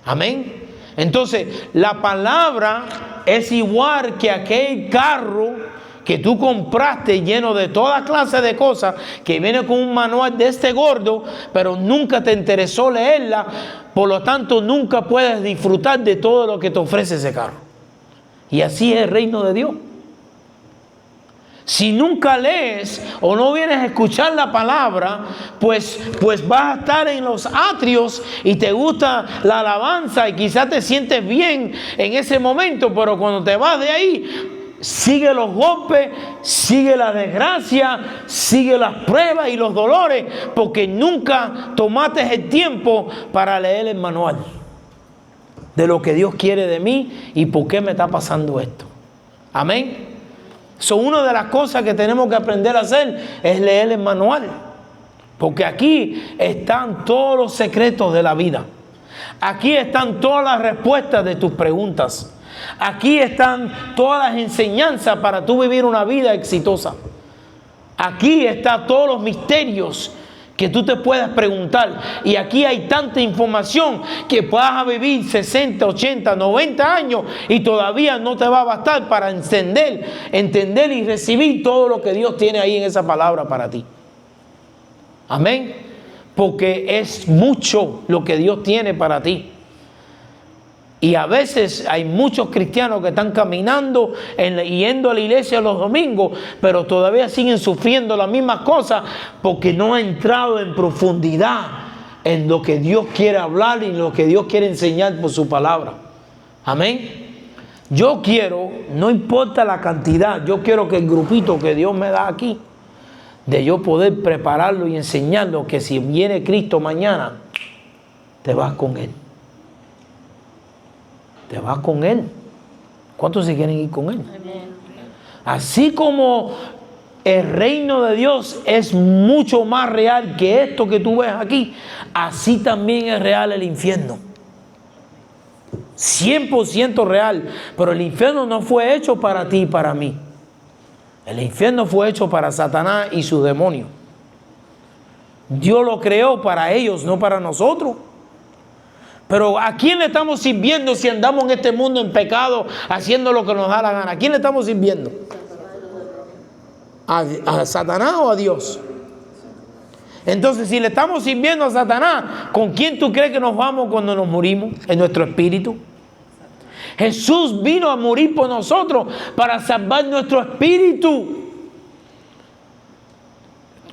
Amén. Entonces, la palabra es igual que aquel carro que tú compraste lleno de toda clase de cosas, que viene con un manual de este gordo, pero nunca te interesó leerla, por lo tanto nunca puedes disfrutar de todo lo que te ofrece ese carro. Y así es el reino de Dios. Si nunca lees o no vienes a escuchar la palabra, pues vas a estar en los atrios y te gusta la alabanza y quizás te sientes bien en ese momento, pero cuando te vas de ahí, sigue los golpes, sigue la desgracia, sigue las pruebas y los dolores, porque nunca tomaste el tiempo para leer el manual de lo que Dios quiere de mí y por qué me está pasando esto. Amén. Una de las cosas que tenemos que aprender a hacer es leer el manual, porque aquí están todos los secretos de la vida. Aquí están todas las respuestas de tus preguntas. Aquí están todas las enseñanzas para tú vivir una vida exitosa. Aquí están todos los misterios que tú te puedas preguntar. Y aquí hay tanta información que puedas vivir 60, 80, 90 años y todavía no te va a bastar para entender y recibir todo lo que Dios tiene ahí en esa palabra para ti. Amén. Porque es mucho lo que Dios tiene para ti. Y a veces hay muchos cristianos que están caminando yendo a la iglesia los domingos, pero todavía siguen sufriendo las mismas cosas porque no han entrado en profundidad en lo que Dios quiere hablar y lo que Dios quiere enseñar por su palabra. Amén. Yo quiero, no importa la cantidad, yo quiero que el grupito que Dios me da aquí, de yo poder prepararlo y enseñarlo, que si viene Cristo mañana, te vas con Él. Te vas con Él. ¿Cuántos se quieren ir con Él? Amén. Así como el reino de Dios es mucho más real que esto que tú ves aquí, así también es real el infierno. 100% real. Pero el infierno no fue hecho para ti y para mí. El infierno fue hecho para Satanás y sus demonios. Dios lo creó para ellos, no para nosotros. Pero ¿a quién le estamos sirviendo si andamos en este mundo en pecado, haciendo lo que nos da la gana? ¿A quién le estamos sirviendo? ¿A Satanás o a Dios? Entonces, si le estamos sirviendo a Satanás, ¿con quién tú crees que nos vamos cuando nos morimos? En nuestro espíritu. Jesús vino a morir por nosotros para salvar nuestro espíritu.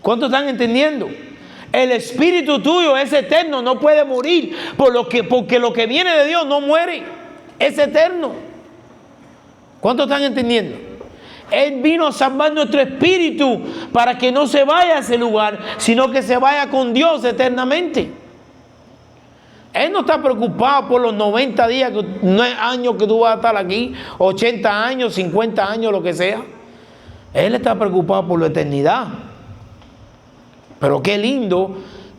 ¿Cuántos están entendiendo? El espíritu tuyo es eterno, no puede morir, porque lo que viene de Dios no muere, es eterno. ¿Cuántos están entendiendo? Él vino a salvar nuestro espíritu para que no se vaya a ese lugar, sino que se vaya con Dios eternamente. Él no está preocupado por los 90 días, años que tú vas a estar aquí, 80 años, 50 años, lo que sea. Él está preocupado por la eternidad. Pero qué lindo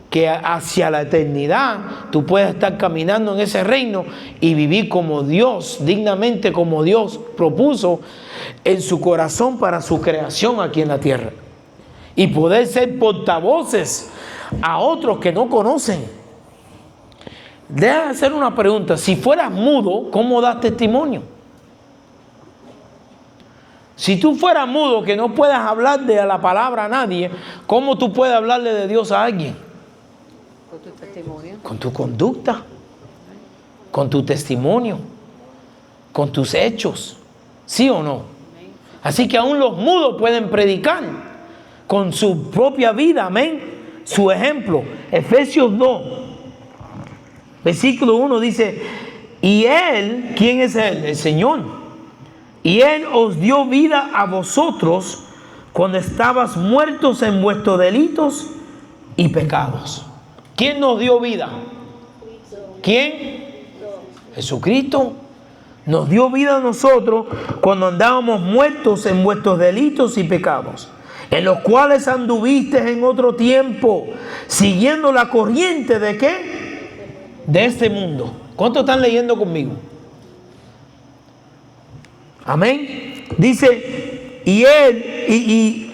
que hacia la eternidad tú puedes estar caminando en ese reino y vivir como Dios, dignamente como Dios propuso en su corazón para su creación aquí en la tierra. Y poder ser portavoces a otros que no conocen. Déjame hacer una pregunta. Si fueras mudo, ¿cómo das testimonio? Si tú fueras mudo, que no puedas hablar de la palabra a nadie, ¿cómo tú puedes hablarle de Dios a alguien? Con tu testimonio. Con tu conducta, con tu testimonio, con tus hechos. ¿Sí o no? Así que aún los mudos pueden predicar con su propia vida, amén. Su ejemplo. Efesios 2. Versículo 1 dice, y Él, ¿quién es Él? El Señor. Y Él os dio vida a vosotros cuando estabas muertos en vuestros delitos y pecados. ¿Quién nos dio vida? ¿Quién? Jesucristo. Nos dio vida a nosotros cuando andábamos muertos en vuestros delitos y pecados, en los cuales anduvisteis en otro tiempo, siguiendo la corriente ¿de qué? De este mundo. ¿Cuántos están leyendo conmigo? Amén. Dice, y Él,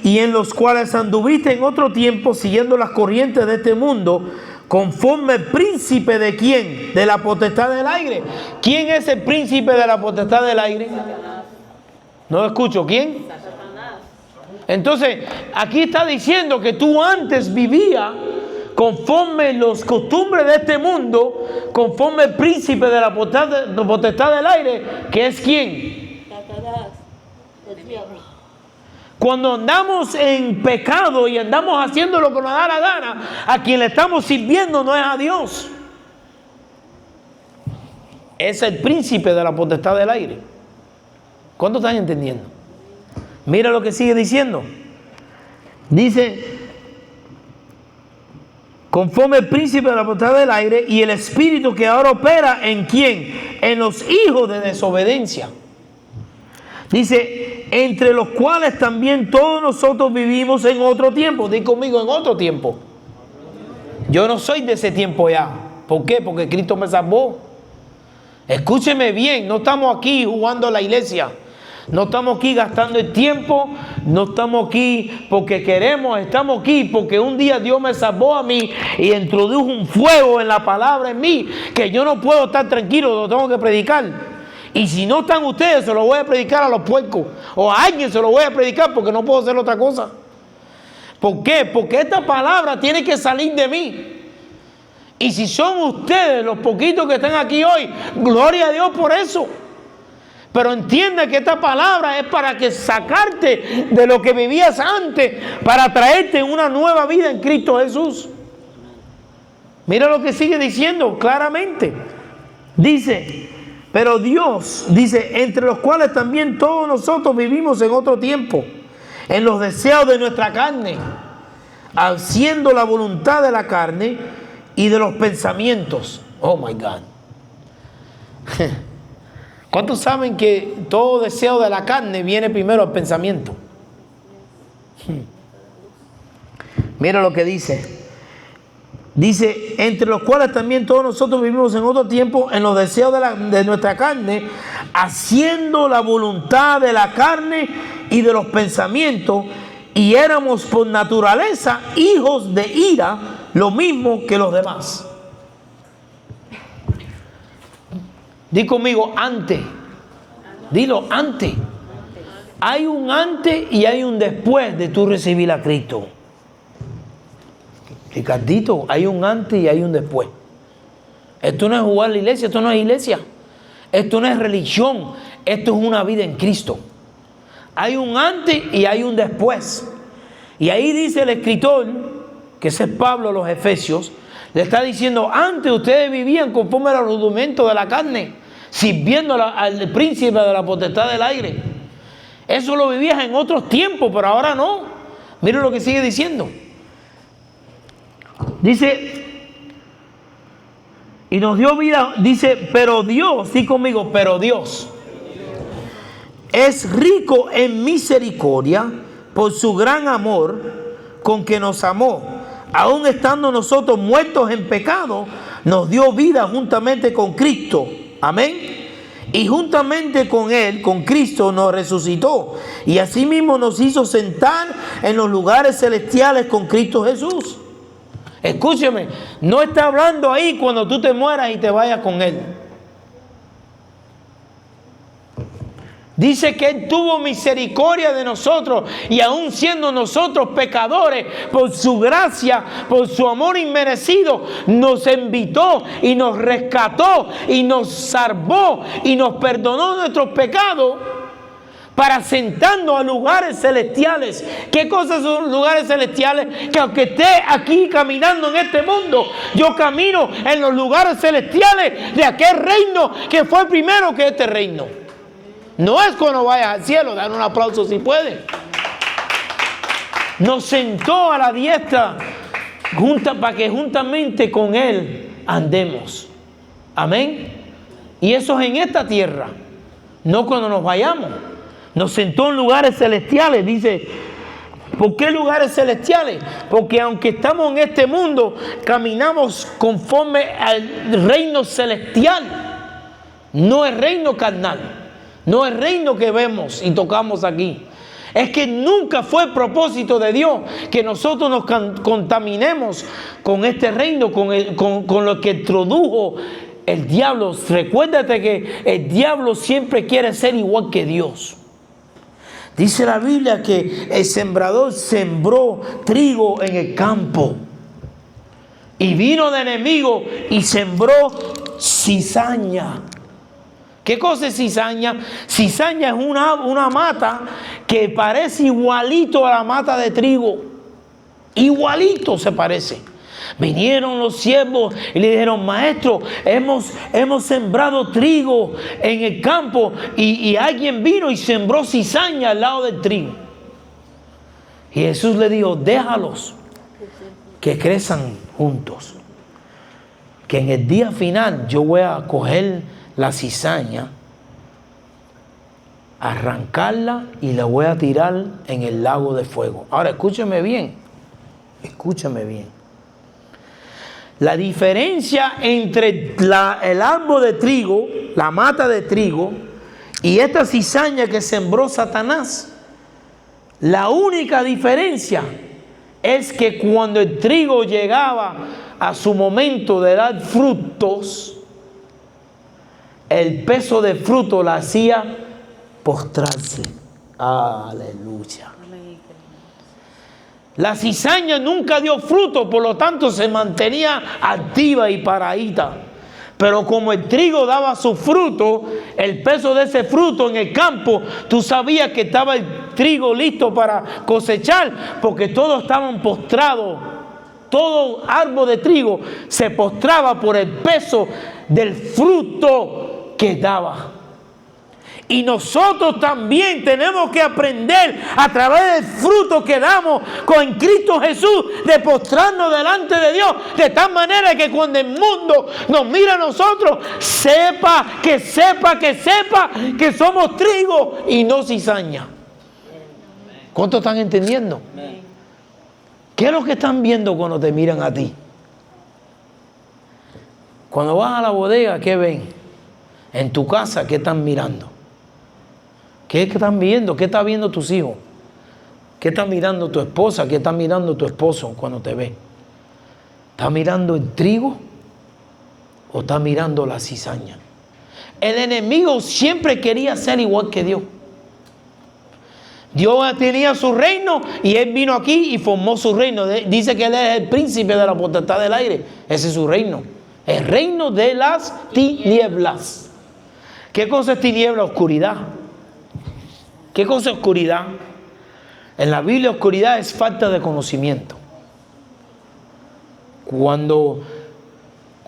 y en los cuales anduviste en otro tiempo, siguiendo las corrientes de este mundo, conforme el príncipe de quién? De la potestad del aire. ¿Quién es el príncipe de la potestad del aire? No escucho. ¿Quién? Entonces, aquí está diciendo que tú antes vivías conforme los costumbres de este mundo, conforme el príncipe de la potestad del aire, que es ¿quién? Cuando andamos en pecado y andamos haciendo lo que nos da la gana, a quien le estamos sirviendo no es a Dios. Es el príncipe de la potestad del aire. ¿Cuánto están entendiendo? Mira lo que sigue diciendo. Dice, conforme el príncipe de la potestad del aire y el espíritu que ahora opera en ¿quién? En los hijos de desobediencia. Dice, entre los cuales también todos nosotros vivimos en otro tiempo. Di conmigo, en otro tiempo. Yo no soy de ese tiempo ya. ¿Por qué? Porque Cristo me salvó. Escúcheme bien, no estamos aquí jugando a la iglesia. No estamos aquí gastando el tiempo. No estamos aquí porque queremos. Estamos aquí porque un día Dios me salvó a mí y introdujo un fuego en la palabra en mí, que yo no puedo estar tranquilo, lo tengo que predicar. Y si no están ustedes, se lo voy a predicar a los puercos. O a alguien se lo voy a predicar porque no puedo hacer otra cosa. ¿Por qué? Porque esta palabra tiene que salir de mí. Y si son ustedes los poquitos que están aquí hoy, gloria a Dios por eso. Pero entiende que esta palabra es para que sacarte de lo que vivías antes, para traerte una nueva vida en Cristo Jesús. Mira lo que sigue diciendo claramente. Dice, pero Dios, dice, entre los cuales también todos nosotros vivimos en otro tiempo, en los deseos de nuestra carne, haciendo la voluntad de la carne y de los pensamientos. Oh my God. ¿Cuántos saben que todo deseo de la carne viene primero al pensamiento? Mira lo que dice. Dice, entre los cuales también todos nosotros vivimos en otro tiempo en los deseos de nuestra carne, haciendo la voluntad de la carne y de los pensamientos, y éramos por naturaleza hijos de ira, lo mismo que los demás. Di conmigo, antes. Dilo, antes. Hay un antes y hay un después de tú recibir a Cristo. Ricardito, hay un antes y hay un después. Esto no es jugar a la iglesia, esto no es iglesia. Esto no es religión, esto es una vida en Cristo. Hay un antes y hay un después. Y ahí dice el escritor, que ese es Pablo a los Efesios, le está diciendo, antes ustedes vivían conforme a los rudimentos de la carne, sirviendo al príncipe de la potestad del aire. Eso lo vivías en otros tiempos, pero ahora no. Miren lo que sigue diciendo. Dice, Y nos dio vida, dice, pero Dios, sí conmigo, pero Dios es rico en misericordia por su gran amor con que nos amó. Aún estando nosotros muertos en pecado, nos dio vida juntamente con Cristo. Amén. Y juntamente con Él, con Cristo, nos resucitó. Y asimismo nos hizo sentar en los lugares celestiales con Cristo Jesús. Escúcheme, no está hablando ahí cuando tú te mueras y te vayas con Él. Dice que Él tuvo misericordia de nosotros y aún siendo nosotros pecadores, por su gracia, por su amor inmerecido, nos invitó y nos rescató y nos salvó y nos perdonó nuestros pecados para sentarnos a lugares celestiales. ¿Qué cosas son lugares celestiales? Que aunque esté aquí caminando en este mundo, yo camino en los lugares celestiales de aquel reino que fue primero que este reino. No es cuando vayas al cielo, dan un aplauso si puede. Nos sentó a la diestra para que juntamente con Él andemos. Amén. Y eso es en esta tierra, no cuando nos vayamos. Nos sentó en lugares celestiales, dice. ¿Por qué lugares celestiales? Porque aunque estamos en este mundo, caminamos conforme al reino celestial. No es reino carnal. No es reino que vemos y tocamos aquí. Es que nunca fue propósito de Dios que nosotros nos contaminemos con este reino, con lo que introdujo el diablo. Recuérdate que el diablo siempre quiere ser igual que Dios. Dice la Biblia que el sembrador sembró trigo en el campo. Y vino de enemigo y sembró cizaña. ¿Qué cosa es cizaña? Cizaña es una mata que parece igualito a la mata de trigo. Igualito se parece. Vinieron los siervos y le dijeron: maestro, hemos sembrado trigo en el campo y alguien vino y sembró cizaña al lado del trigo. Y Jesús le dijo: déjalos que crezcan juntos, que en el día final yo voy a coger la cizaña, arrancarla y la voy a tirar en el lago de fuego. Ahora escúcheme bien, escúchame bien. La diferencia entre el árbol de trigo, la mata de trigo, y esta cizaña que sembró Satanás, la única diferencia es que cuando el trigo llegaba a su momento de dar frutos, el peso de fruto la hacía postrarse. Aleluya. La cizaña nunca dio fruto, por lo tanto se mantenía activa y paradita. Pero como el trigo daba su fruto, el peso de ese fruto en el campo, tú sabías que estaba el trigo listo para cosechar, porque todos estaban postrados. Todo árbol de trigo se postraba por el peso del fruto que daba. Y nosotros también tenemos que aprender a través del fruto que damos con Cristo Jesús, de postrarnos delante de Dios, de tal manera que cuando el mundo nos mira a nosotros, sepa que somos trigo y no cizaña. ¿Cuántos están entendiendo? ¿Qué es lo que están viendo cuando te miran a ti? Cuando vas a la bodega, ¿qué ven? En tu casa, ¿qué están mirando? ¿Qué están viendo? ¿Qué están viendo tus hijos? ¿Qué está mirando tu esposa? ¿Qué está mirando tu esposo cuando te ve? ¿Está mirando el trigo o está mirando la cizaña? El enemigo siempre quería ser igual que Dios. Dios tenía su reino y Él vino aquí y formó su reino. Dice que Él es el príncipe de la potestad del aire. Ese es su reino. El reino de las tinieblas. ¿Qué cosa es tiniebla? Oscuridad. ¿Qué cosa es oscuridad? En la Biblia, oscuridad es falta de conocimiento. Cuando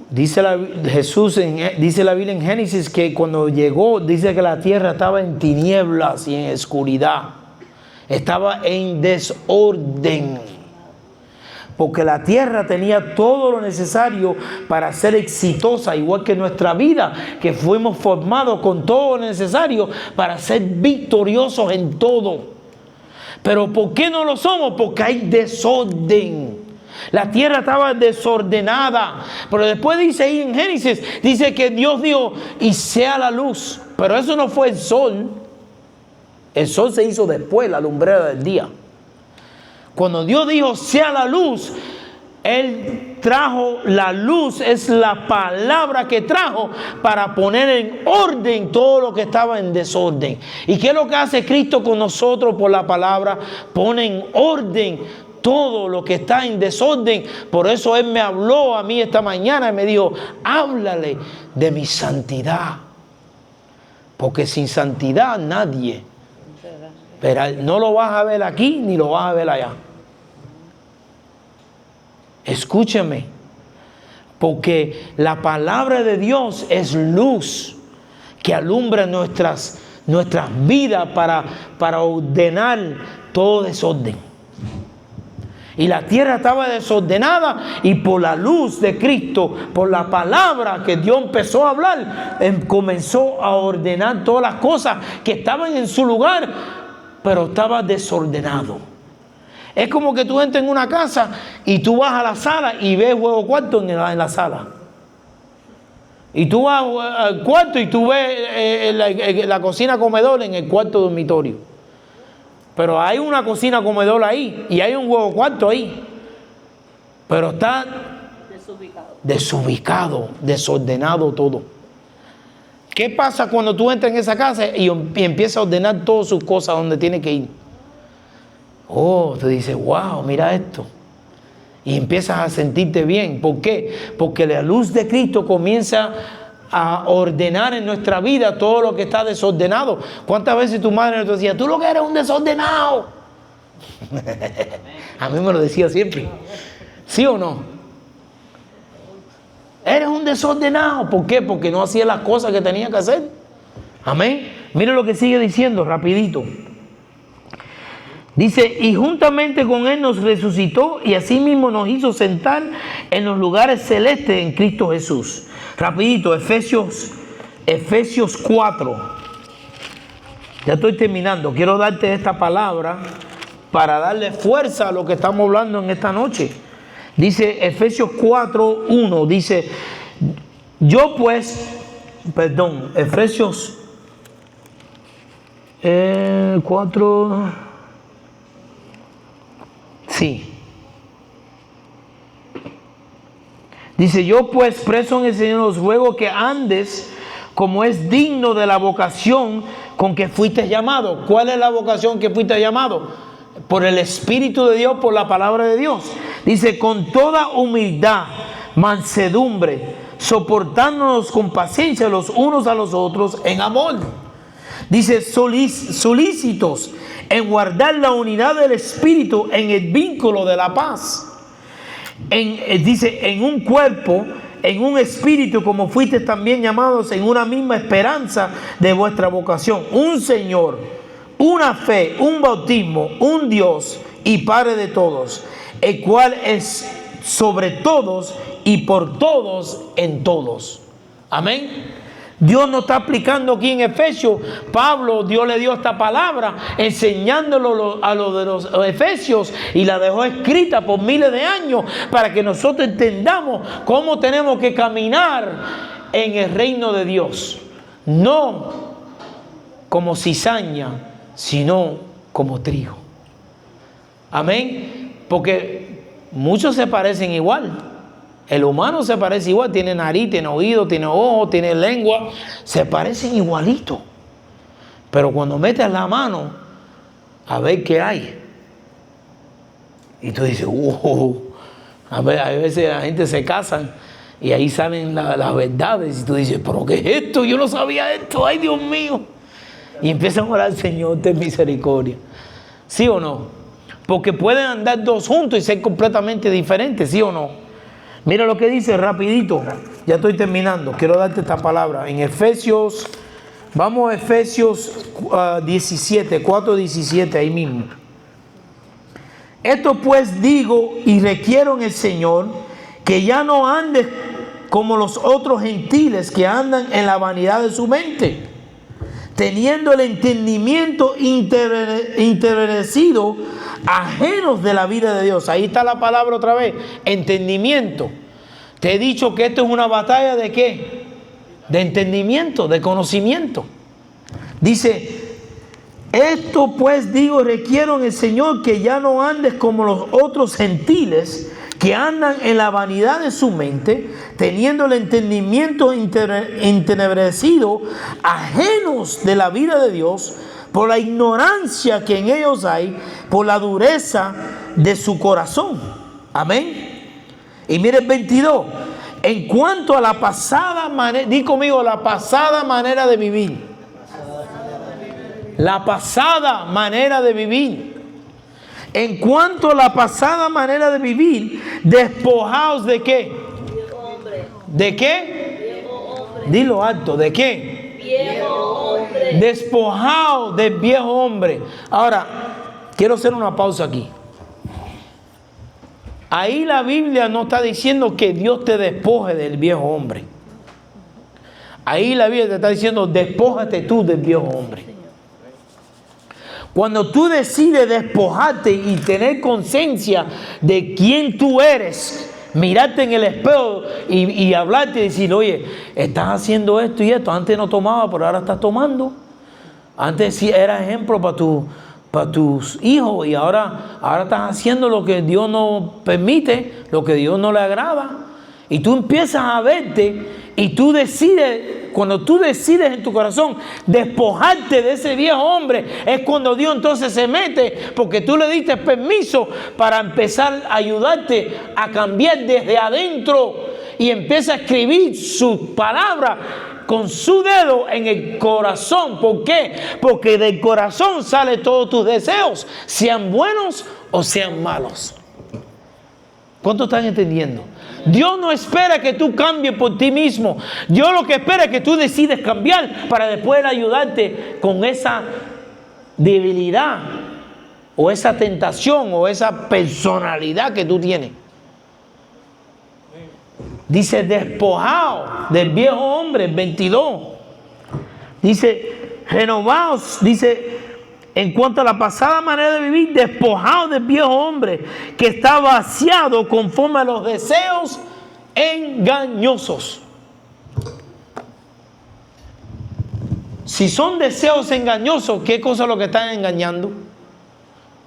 dice la Biblia en Génesis que cuando llegó, dice que la tierra estaba en tinieblas y en oscuridad. Estaba en desorden. porque la tierra tenía todo lo necesario para ser exitosa, igual que nuestra vida, que fuimos formados con todo lo necesario para ser victoriosos en todo. Pero ¿por qué no lo somos? Porque hay desorden. La tierra estaba desordenada. Pero después dice ahí en Génesis, dice que Dios dijo, y sea la luz. Pero eso no fue el sol. El sol se hizo después, la lumbrera del día. Cuando Dios dijo, sea la luz, Él trajo la luz, es la palabra que trajo para poner en orden todo lo que estaba en desorden. ¿Y qué es lo que hace Cristo con nosotros por la palabra? Pone en orden todo lo que está en desorden. Por eso Él me habló a mí esta mañana y me dijo, háblale de mi santidad. Porque sin santidad nadie. Pero no lo vas a ver aquí ni lo vas a ver allá. Escúcheme, porque la palabra de Dios es luz que alumbra nuestras vidas para ordenar todo desorden. Y la tierra estaba desordenada, y por la luz de Cristo, por la palabra que Dios empezó a hablar, comenzó a ordenar todas las cosas que estaban en su lugar, pero estaba desordenado. Es como que tú entras en una casa y tú vas a la sala y ves juego cuarto en la sala. Y tú vas al cuarto y tú ves la cocina comedor en el cuarto dormitorio. Pero hay una cocina comedor ahí y hay un juego cuarto ahí. Pero está desubicado, desordenado todo. ¿Qué pasa cuando tú entras en esa casa y empiezas a ordenar todas sus cosas donde tiene que ir? Oh, te dices, wow, mira esto. Y empiezas a sentirte bien. ¿Por qué? Porque la luz de Cristo comienza a ordenar en nuestra vida todo lo que está desordenado. ¿Cuántas veces tu madre te decía, tú lo que eres un desordenado? A mí me lo decía siempre. ¿Sí o no? Eres un desordenado. ¿Por qué? Porque no hacía las cosas que tenía que hacer. Amén. Mire lo que sigue diciendo, rapidito. Dice, y juntamente con Él nos resucitó y asimismo nos hizo sentar en los lugares celestes en Cristo Jesús. Rapidito, Efesios 4. Ya estoy terminando. Quiero darte esta palabra para darle fuerza a lo que estamos hablando en esta noche. Dice Efesios 4:1. Dice, Efesios 4. Sí. Dice, yo pues preso en el Señor os ruego que andes como es digno de la vocación con que fuiste llamado. ¿Cuál es la vocación que fuiste llamado? Por el Espíritu de Dios, por la palabra de Dios. Dice, con toda humildad, mansedumbre, soportándonos con paciencia los unos a los otros en amor. Dice, solícitos en guardar la unidad del Espíritu en el vínculo de la paz. Dice, en un cuerpo, en un espíritu, como fuisteis también llamados en una misma esperanza de vuestra vocación. Un Señor, una fe, un bautismo, un Dios y Padre de todos, el cual es sobre todos y por todos en todos. Amén. Dios nos está aplicando aquí en Efesios. Pablo, Dios le dio esta palabra enseñándolo a los de los Efesios y la dejó escrita por miles de años para que nosotros entendamos cómo tenemos que caminar en el reino de Dios. No como cizaña, sino como trigo. Amén. Porque muchos se parecen igual. El humano se parece igual, tiene nariz, tiene oído, tiene ojo, tiene lengua, se parecen igualito. Pero cuando metes la mano a ver qué hay, y tú dices, a veces la gente se casan y ahí salen las verdades y tú dices, pero ¿qué es esto? Yo no sabía esto, ay Dios mío. Y empiezan a orar, Señor, ten misericordia. ¿Sí o no? Porque pueden andar dos juntos y ser completamente diferentes, ¿sí o no? Mira lo que dice rapidito, ya estoy terminando, quiero darte esta palabra. En Efesios, vamos a Efesios 17, 4:17, ahí mismo. Esto pues digo y requiero en el Señor, que ya no andes como los otros gentiles que andan en la vanidad de su mente, teniendo el entendimiento entenebrecido, ajenos de la vida de Dios. Ahí está la palabra otra vez, entendimiento. Te he dicho que esto es una batalla ¿de qué? De entendimiento, de conocimiento. Dice, esto pues digo, requiero en el Señor, que ya no andes como los otros gentiles que andan en la vanidad de su mente, teniendo el entendimiento entenebrecido, ajenos de la vida de Dios, por la ignorancia que en ellos hay, por la dureza de su corazón. Amén. Y mire el 22. En cuanto a la pasada manera, di conmigo, la pasada manera de vivir. La pasada manera de vivir. En cuanto a la pasada manera de vivir, despojaos de qué. ¿De qué? Dilo alto, ¿de qué? Viejo hombre. Despojaos del viejo hombre. Ahora, quiero hacer una pausa aquí. Ahí la Biblia no está diciendo que Dios te despoje del viejo hombre. Ahí la Biblia te está diciendo, despójate tú del viejo hombre. Cuando tú decides despojarte y tener conciencia de quién tú eres, mirarte en el espejo y hablarte y decir, oye, estás haciendo esto y esto. Antes no tomaba, pero ahora estás tomando. Antes sí era ejemplo para tus hijos y ahora estás haciendo lo que Dios no permite, lo que Dios no le agrada. Y tú empiezas a verte y tú decides, cuando tú decides en tu corazón despojarte de ese viejo hombre, es cuando Dios entonces se mete, porque tú le diste permiso para empezar a ayudarte a cambiar desde adentro y empieza a escribir sus palabras con su dedo en el corazón. ¿Por qué? Porque del corazón salen todos tus deseos, sean buenos o sean malos. ¿Cuánto están entendiendo? Dios no espera que tú cambies por ti mismo. Dios lo que espera es que tú decides cambiar para después ayudarte con esa debilidad o esa tentación o esa personalidad que tú tienes. Dice, despojado del viejo hombre, 22. Dice, renovaos, dice, en cuanto a la pasada manera de vivir, despojado del viejo hombre que está vaciado conforme a los deseos engañosos. Si son deseos engañosos, ¿qué cosa es lo que están engañando?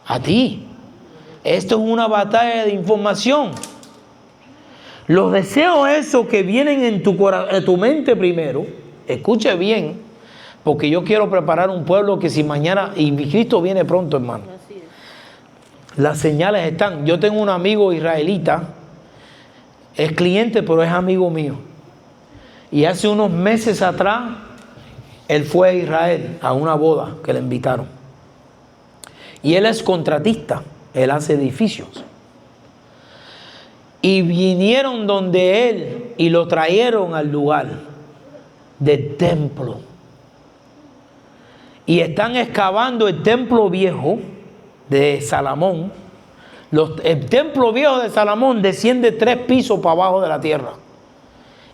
A ti. Esto es una batalla de información. Los deseos esos que vienen en tu mente primero, escuche bien, porque yo quiero preparar un pueblo que si mañana, y Cristo viene pronto, hermano. Las señales están. Yo tengo un amigo israelita, es cliente, pero es amigo mío. Y hace unos meses atrás, él fue a Israel a una boda que le invitaron. Y él es contratista, él hace edificios. Y vinieron donde él y lo trajeron al lugar del templo. Y están excavando el templo viejo de Salomón. El templo viejo de Salomón desciende 3 pisos para abajo de la tierra.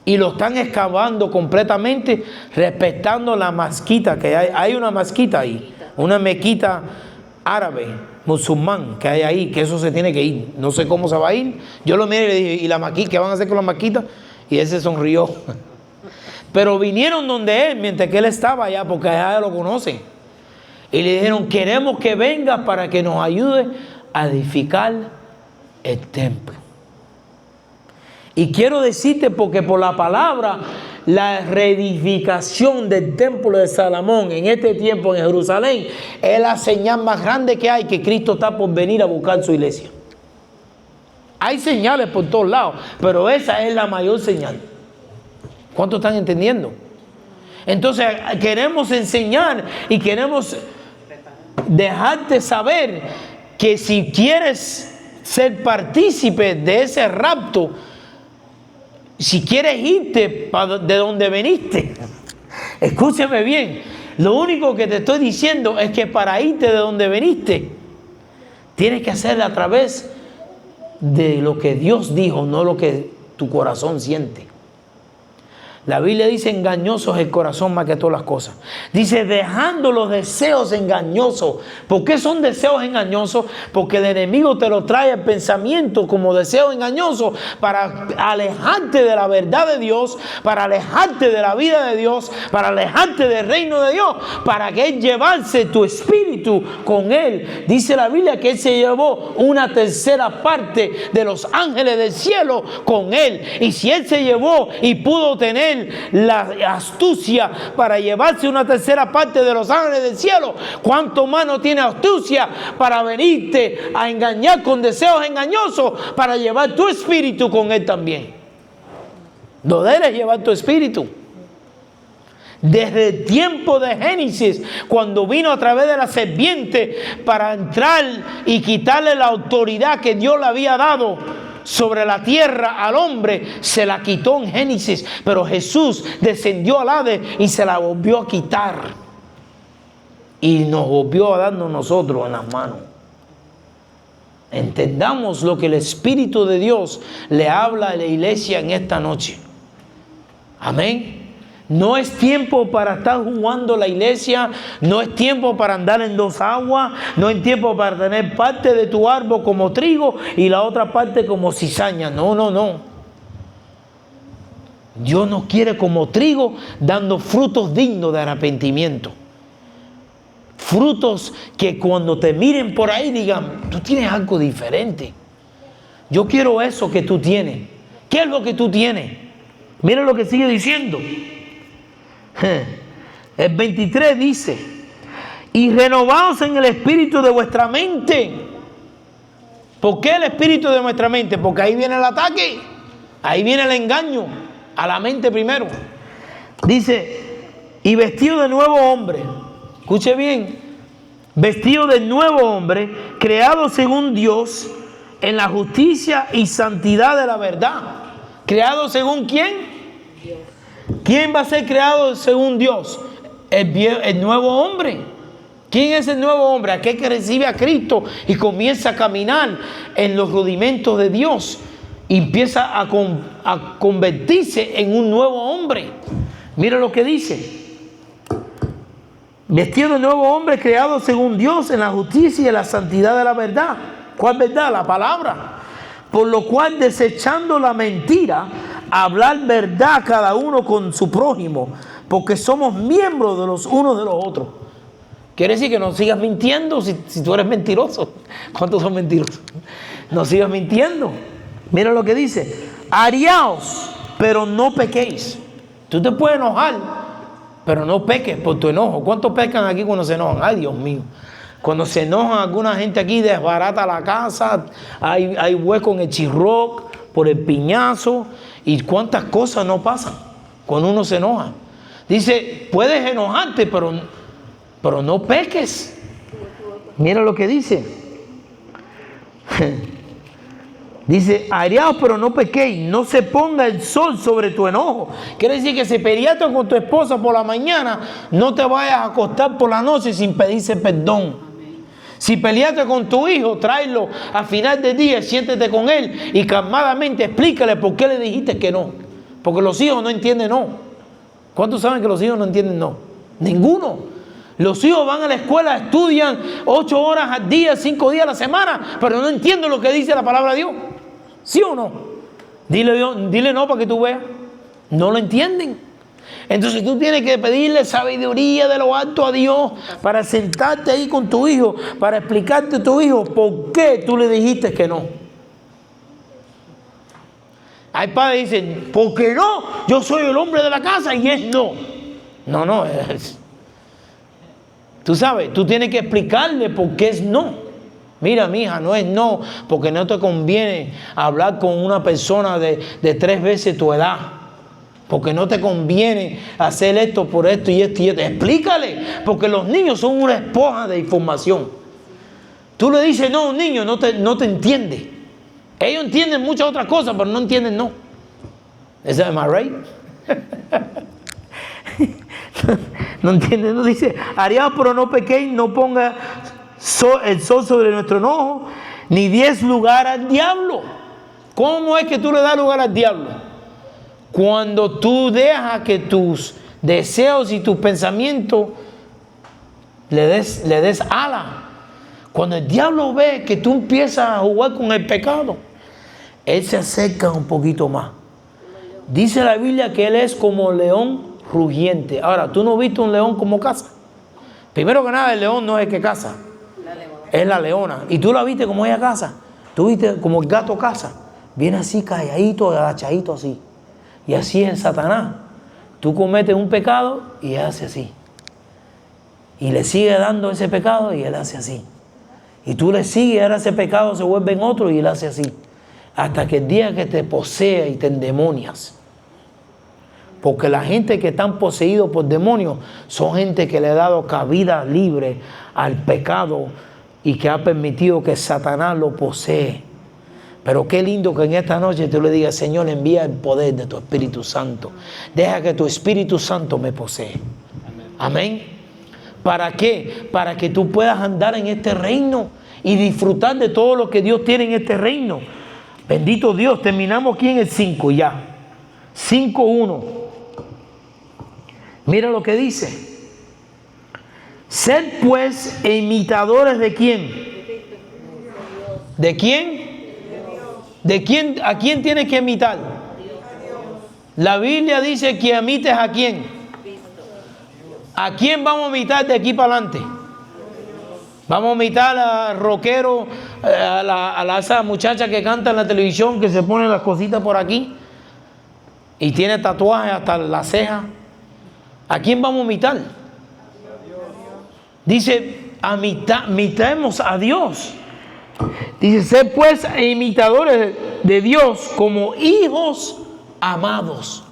Y lo están excavando completamente, respetando la mezquita que hay. Hay una mezquita ahí, una mezquita árabe, musulmán, que hay ahí, que eso se tiene que ir. No sé cómo se va a ir. Yo lo miré y le dije, ¿y la mezquita? ¿Qué van a hacer con la mezquita? Y él se sonrió. Pero vinieron donde él, mientras que él estaba allá, porque allá lo conocen. Y le dijeron, queremos que vengas para que nos ayude a edificar el templo. Y quiero decirte, porque por la palabra, la reedificación del templo de Salomón en este tiempo en Jerusalén es la señal más grande que hay, que Cristo está por venir a buscar su iglesia. Hay señales por todos lados, pero esa es la mayor señal. ¿Cuántos están entendiendo? Entonces queremos enseñar y queremos dejarte saber que si quieres ser partícipe de ese rapto, si quieres irte de donde veniste, escúchame bien, lo único que te estoy diciendo es que para irte de donde veniste, Tienes que hacerlo a través de lo que Dios dijo, no lo que tu corazón siente. La Biblia dice: engañoso es el corazón más que todas las cosas. Dice: dejando los deseos engañosos. ¿Por qué son deseos engañosos? Porque el enemigo te lo trae el pensamiento como deseo engañoso para alejarte de la verdad de Dios, para alejarte de la vida de Dios, para alejarte del reino de Dios, para que Él llevarse tu espíritu con Él. Dice la Biblia que Él se llevó una tercera parte de los ángeles del cielo con Él. Y si Él se llevó y pudo tener la astucia para llevarse una tercera parte de los ángeles del cielo, ¿cuánto más no tiene astucia para venirte a engañar con deseos engañosos para llevar tu espíritu con Él también? No debes llevar tu espíritu. Desde el tiempo de Génesis, cuando vino a través de la serpiente para entrar y quitarle la autoridad que Dios le había dado sobre la tierra al hombre, se la quitó en Génesis, pero Jesús descendió al Hades y se la volvió a quitar y nos volvió a darnos nosotros en las manos. Entendamos lo que el Espíritu de Dios le habla a la iglesia en esta noche. Amén. No es tiempo para estar jugando la iglesia, no es tiempo para andar en dos aguas, no es tiempo para tener parte de tu árbol como trigo y la otra parte como cizaña. No, no, no. Dios nos quiere como trigo dando frutos dignos de arrepentimiento. Frutos que cuando te miren por ahí digan: tú tienes algo diferente. Yo quiero eso que tú tienes. ¿Qué es lo que tú tienes? Mira lo que sigue diciendo. El 23 dice: y renovaos en el espíritu de vuestra mente. ¿Por qué el espíritu de nuestra mente? Porque ahí viene el ataque, ahí viene el engaño a la mente primero. Dice: y vestido de nuevo hombre. Escuche bien: vestido de nuevo hombre, creado según Dios en la justicia y santidad de la verdad. ¿Creado según quién? ¿Quién va a ser creado según Dios? El nuevo hombre. ¿Quién es el nuevo hombre? Aquel que recibe a Cristo y comienza a caminar en los rudimentos de Dios y empieza a convertirse en un nuevo hombre. Mira lo que dice: vestido de nuevo hombre, creado según Dios en la justicia y en la santidad de la verdad. ¿Cuál verdad? La palabra. Por lo cual, desechando la mentira, hablar verdad cada uno con su prójimo, porque somos miembros de los unos de los otros. Quiere decir que no sigas mintiendo si tú eres mentiroso. ¿Cuántos son mentirosos? No sigas mintiendo. Mira lo que dice: ariaos, pero no pequéis. Tú te puedes enojar, pero no peques por tu enojo. ¿Cuántos pecan aquí cuando se enojan? Ay, Dios mío. Cuando se enojan, alguna gente aquí desbarata la casa, hay hueco en el chirroc por el piñazo, y cuántas cosas no pasan cuando uno se enoja. Dice: puedes enojarte, pero no peques. Mira lo que dice. Dice: ariaos, pero no pequéis, no se ponga el sol sobre tu enojo. Quiere decir que si peleaste con tu esposa por la mañana, no te vayas a acostar por la noche sin pedirse perdón. Si peleaste con tu hijo, tráelo al final del día, siéntete con él y calmadamente explícale por qué le dijiste que no. Porque los hijos no entienden no. ¿Cuántos saben que los hijos no entienden no? Ninguno. Los hijos van a la escuela, estudian 8 horas al día, 5 días a la semana, pero no entienden lo que dice la palabra de Dios. ¿Sí o no? Dile no para que tú veas. No lo entienden. Entonces tú tienes que pedirle sabiduría de lo alto a Dios para sentarte ahí con tu hijo, para explicarte a tu hijo por qué tú le dijiste que no. Hay padres que dicen: ¿por qué no? Yo soy el hombre de la casa y es no. No, tú sabes, tú tienes que explicarle por qué es no. Mira, mija, no es no, porque no te conviene hablar con una persona de 3 veces tu edad. Porque no te conviene hacer esto por esto y esto y esto. Explícale, porque los niños son una esponja de información. Tú le dices no a un niño, no te entiende. Ellos entienden muchas otras cosas, pero no entienden no. ¿Am I right? No entienden, no dice: ariaos, pero no pequéis, no ponga el sol sobre nuestro enojo, ni des lugar al diablo. ¿Cómo es que tú le das lugar al diablo? Cuando tú dejas que tus deseos y tus pensamientos le des ala. Cuando el diablo ve que tú empiezas a jugar con el pecado, él se acerca un poquito más. Dice la Biblia que él es como león rugiente. Ahora, ¿tú no viste un león como caza? Primero que nada, el león no es el que caza, es la leona. Y tú la viste como ella caza. Tú viste como el gato caza. Viene así calladito, agachadito así. Y así es Satanás. Tú cometes un pecado y él hace así. Y le sigue dando ese pecado y él hace así. Y tú le sigues y ahora ese pecado se vuelve en otro y él hace así. Hasta que el día que te posea y te endemonias. Porque la gente que están poseídos por demonios son gente que le ha dado cabida libre al pecado y que ha permitido que Satanás lo posee. Pero qué lindo que en esta noche tú le digas: Señor, envía el poder de tu Espíritu Santo. Deja que tu Espíritu Santo me posee. Amén. ¿Para qué? Para que tú puedas andar en este reino y disfrutar de todo lo que Dios tiene en este reino. Bendito Dios. Terminamos aquí en el 5 ya. 5:1. Mira lo que dice. Sed pues imitadores ¿de quién? ¿De quién? ¿De quién? ¿A quién tienes que imitar? La Biblia dice que imites ¿a quién? ¿A quién vamos a imitar de aquí para adelante? Vamos a imitar al rockero, a esa muchacha que canta en la televisión, que se pone las cositas por aquí y tiene tatuajes hasta la ceja. ¿A quién vamos a imitar? Dice, imitemos a Dios. Dice, ser pues imitadores de Dios como hijos amados.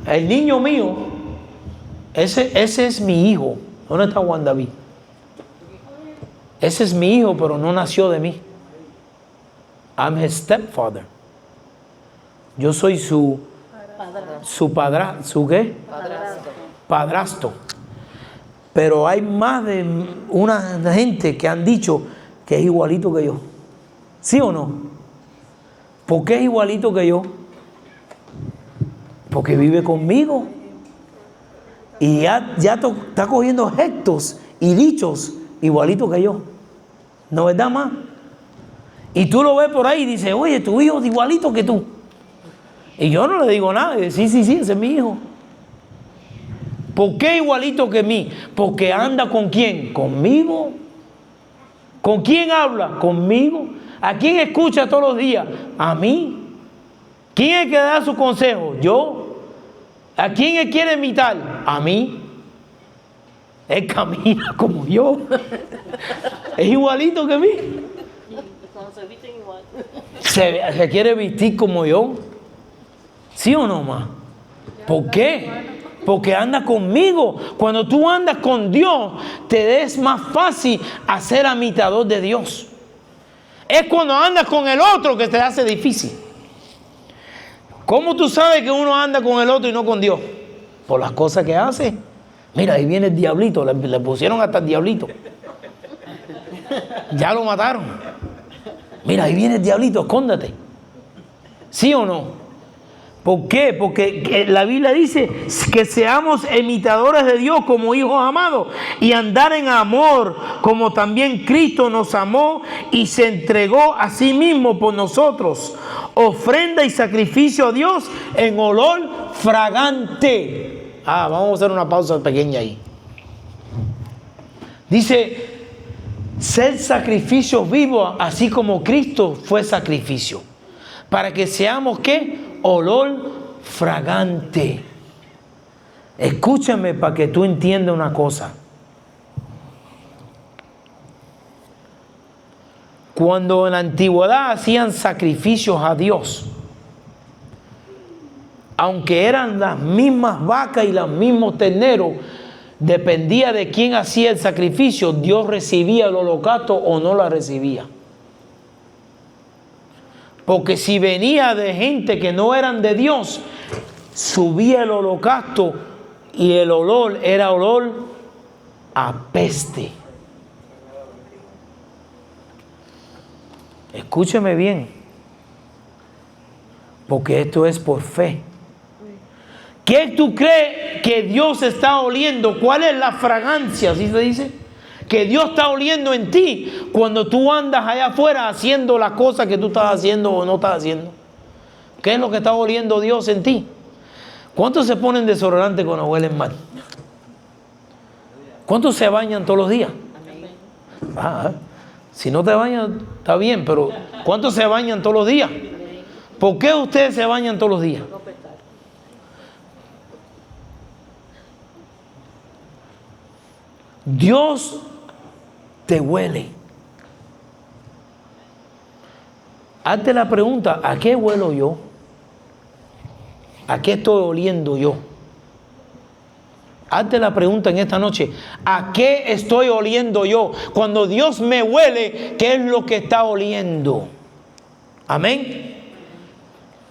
El niño mío, ese es mi hijo. ¿Dónde está Juan David? Ese es mi hijo, pero no nació de mí. I'm his stepfather. Yo soy su ¿qué? Padrastro. Pero hay más de una gente que han dicho que es igualito que yo. ¿Sí o no? ¿Por qué es igualito que yo? Porque vive conmigo. Y ya está cogiendo gestos y dichos igualito que yo. ¿No verdad más? Y tú lo ves por ahí y dices: oye, tu hijo es igualito que tú. Y yo no le digo nada. Y dice, sí, ese es mi hijo. ¿Por qué igualito que mí? Porque anda ¿con quién? Conmigo. ¿Con quién habla? Conmigo. ¿A quién escucha todos los días? A mí. ¿Quién es el que da su consejo? Yo. ¿A quién él quiere imitar? A mí. Él camina como yo. Es igualito que mí. Se visten igual. Se quiere vestir como yo. ¿Sí o no, ma? ¿Por qué? Porque anda conmigo. Cuando tú andas con Dios, te es más fácil ser imitador de Dios. Es cuando andas con el otro que te hace difícil. ¿Cómo tú sabes que uno anda con el otro y no con Dios? Por las cosas que hace. Mira, ahí viene el diablito. Le pusieron hasta el diablito. Ya lo mataron. Mira, ahí viene el diablito, escóndete. ¿Sí o no? ¿Por qué? Porque la Biblia dice que seamos imitadores de Dios como hijos amados y andar en amor como también Cristo nos amó y se entregó a sí mismo por nosotros, ofrenda y sacrificio a Dios en olor fragante. Vamos a hacer una pausa pequeña ahí. Dice, ser sacrificio vivo así como Cristo fue sacrificio, para que seamos ¿qué? Olor fragante. Escúchame para que tú entiendas una cosa. Cuando en la antigüedad hacían sacrificios a Dios, aunque eran las mismas vacas y los mismos terneros, dependía de quién hacía el sacrificio, Dios recibía el holocausto o no la recibía. Porque si venía de gente que no eran de Dios, subía el holocausto y el olor era olor apeste. Escúcheme bien, porque esto es por fe. ¿Qué tú crees que Dios está oliendo? ¿Cuál es la fragancia? ¿Así se dice? Que Dios está oliendo en ti cuando tú andas allá afuera haciendo las cosas que tú estás haciendo o no estás haciendo. ¿Qué es lo que está oliendo Dios en ti? ¿Cuántos se ponen desodorante cuando huelen mal? ¿Cuántos se bañan todos los días? Si no te bañas, está bien, pero ¿cuántos se bañan todos los días? ¿Por qué ustedes se bañan todos los días? Dios te huele. Hazte la pregunta, ¿a qué huelo yo? ¿A qué estoy oliendo yo? Hazte la pregunta en esta noche, ¿a qué estoy oliendo yo? Cuando Dios me huele, ¿qué es lo que está oliendo? Amén.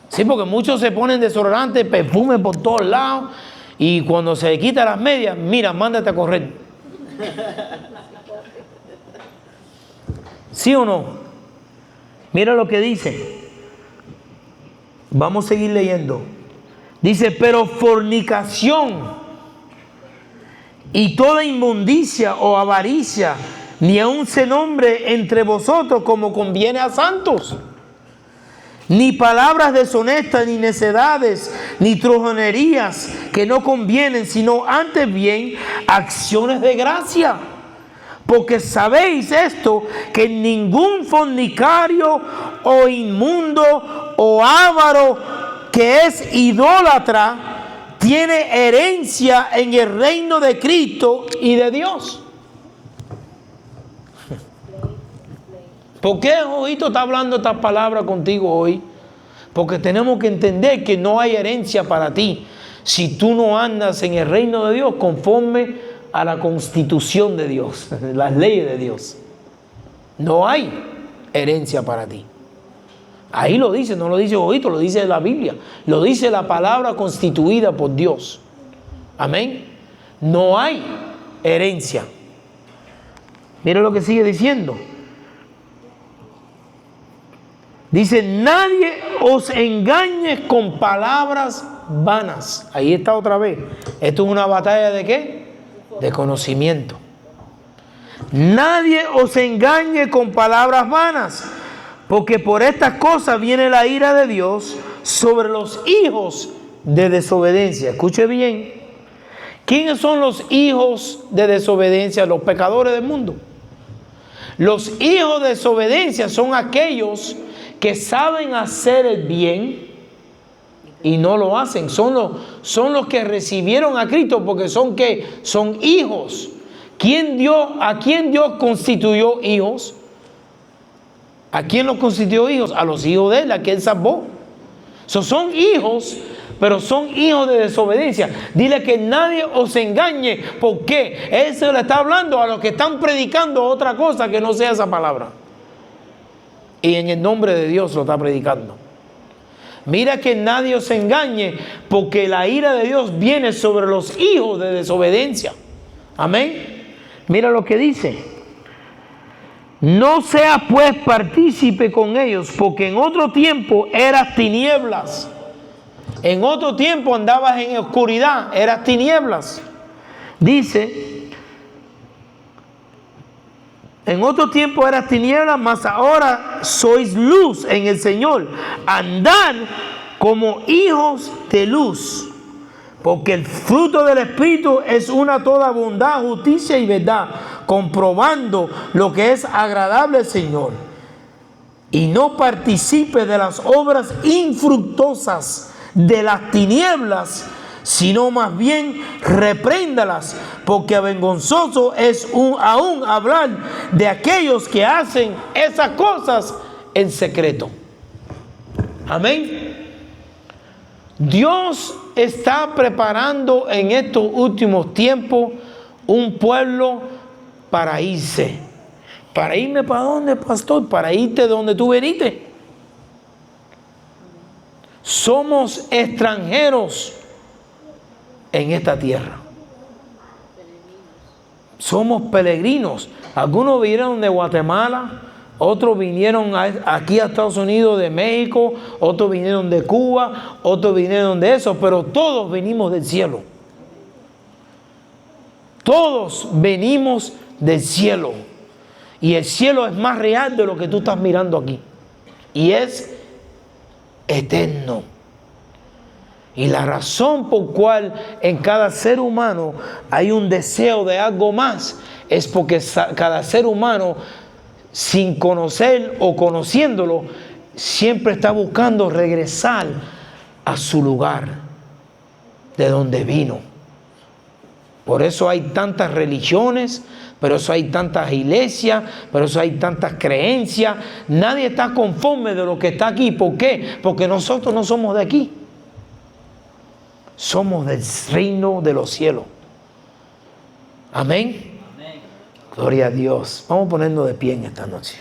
Sí, porque muchos se ponen desodorante, perfume por todos lados, y cuando se quita las medias, mira, mándate a correr. ¿Sí o no? Mira lo que dice. Vamos a seguir leyendo. Dice, pero fornicación y toda inmundicia o avaricia, ni aun se nombre entre vosotros como conviene a santos. Ni palabras deshonestas, ni necedades, ni trojonerías que no convienen, sino antes bien acciones de gracia. Porque sabéis esto, que ningún fornicario o inmundo o avaro que es idólatra tiene herencia en el reino de Cristo y de Dios. ¿Por qué Jojito está hablando estas palabras contigo hoy? Porque tenemos que entender que no hay herencia para ti si tú no andas en el reino de Dios conforme a la constitución de Dios, las leyes de Dios. No hay herencia para ti. Ahí lo dice, no lo dice Jojito, lo dice la Biblia, lo dice la palabra constituida por Dios. Amén. No hay herencia. Mira lo que sigue diciendo. Dice, nadie os engañe con palabras vanas. Ahí está otra vez. Esto es una batalla ¿de qué? De conocimiento. Nadie os engañe con palabras vanas, porque por estas cosas viene la ira de Dios sobre los hijos de desobediencia. Escuche bien. ¿Quiénes son los hijos de desobediencia? Los pecadores del mundo. Los hijos de desobediencia son aquellos que saben hacer el bien y no lo hacen. Son los que recibieron a Cristo porque son hijos. ¿A quién Dios constituyó hijos? ¿A quién los constituyó hijos? A los hijos de Él, a quien Él salvó. Son hijos, pero son hijos de desobediencia. Dile que nadie os engañe. ¿Por qué? Él se le está hablando a los que están predicando otra cosa que no sea esa palabra. Y en el nombre de Dios lo está predicando. Mira que nadie os engañe, porque la ira de Dios viene sobre los hijos de desobediencia. Amén. Mira lo que dice. No seas pues partícipe con ellos, porque en otro tiempo eras tinieblas. En otro tiempo andabas en oscuridad, eras tinieblas. Dice, en otro tiempo eras tinieblas, mas ahora sois luz en el Señor. Andad como hijos de luz, porque el fruto del Espíritu es una toda bondad, justicia y verdad, comprobando lo que es agradable al Señor. Y no participe de las obras infructuosas de las tinieblas, sino más bien repréndalas, porque avergonzoso es aún hablar de aquellos que hacen esas cosas en secreto. Amén. Dios está preparando en estos últimos tiempos un pueblo para irse. ¿Para irme para dónde, pastor? Para irte donde tú veniste. Somos extranjeros en esta tierra. Somos peregrinos. Algunos vinieron de Guatemala, otros vinieron aquí a Estados Unidos de México, otros vinieron de Cuba, otros vinieron de eso, pero todos venimos del cielo. Todos venimos del cielo. Y el cielo es más real de lo que tú estás mirando aquí. Y es eterno. Y la razón por cual en cada ser humano hay un deseo de algo más es porque cada ser humano, sin conocer o conociéndolo, siempre está buscando regresar a su lugar de donde vino. Por eso hay tantas religiones, por eso hay tantas iglesias, por eso hay tantas creencias. Nadie está conforme de lo que está aquí. ¿Por qué? Porque nosotros no somos de aquí. Somos del reino de los cielos. Amén. Amén. Gloria a Dios. Vamos a ponernos de pie en esta noche.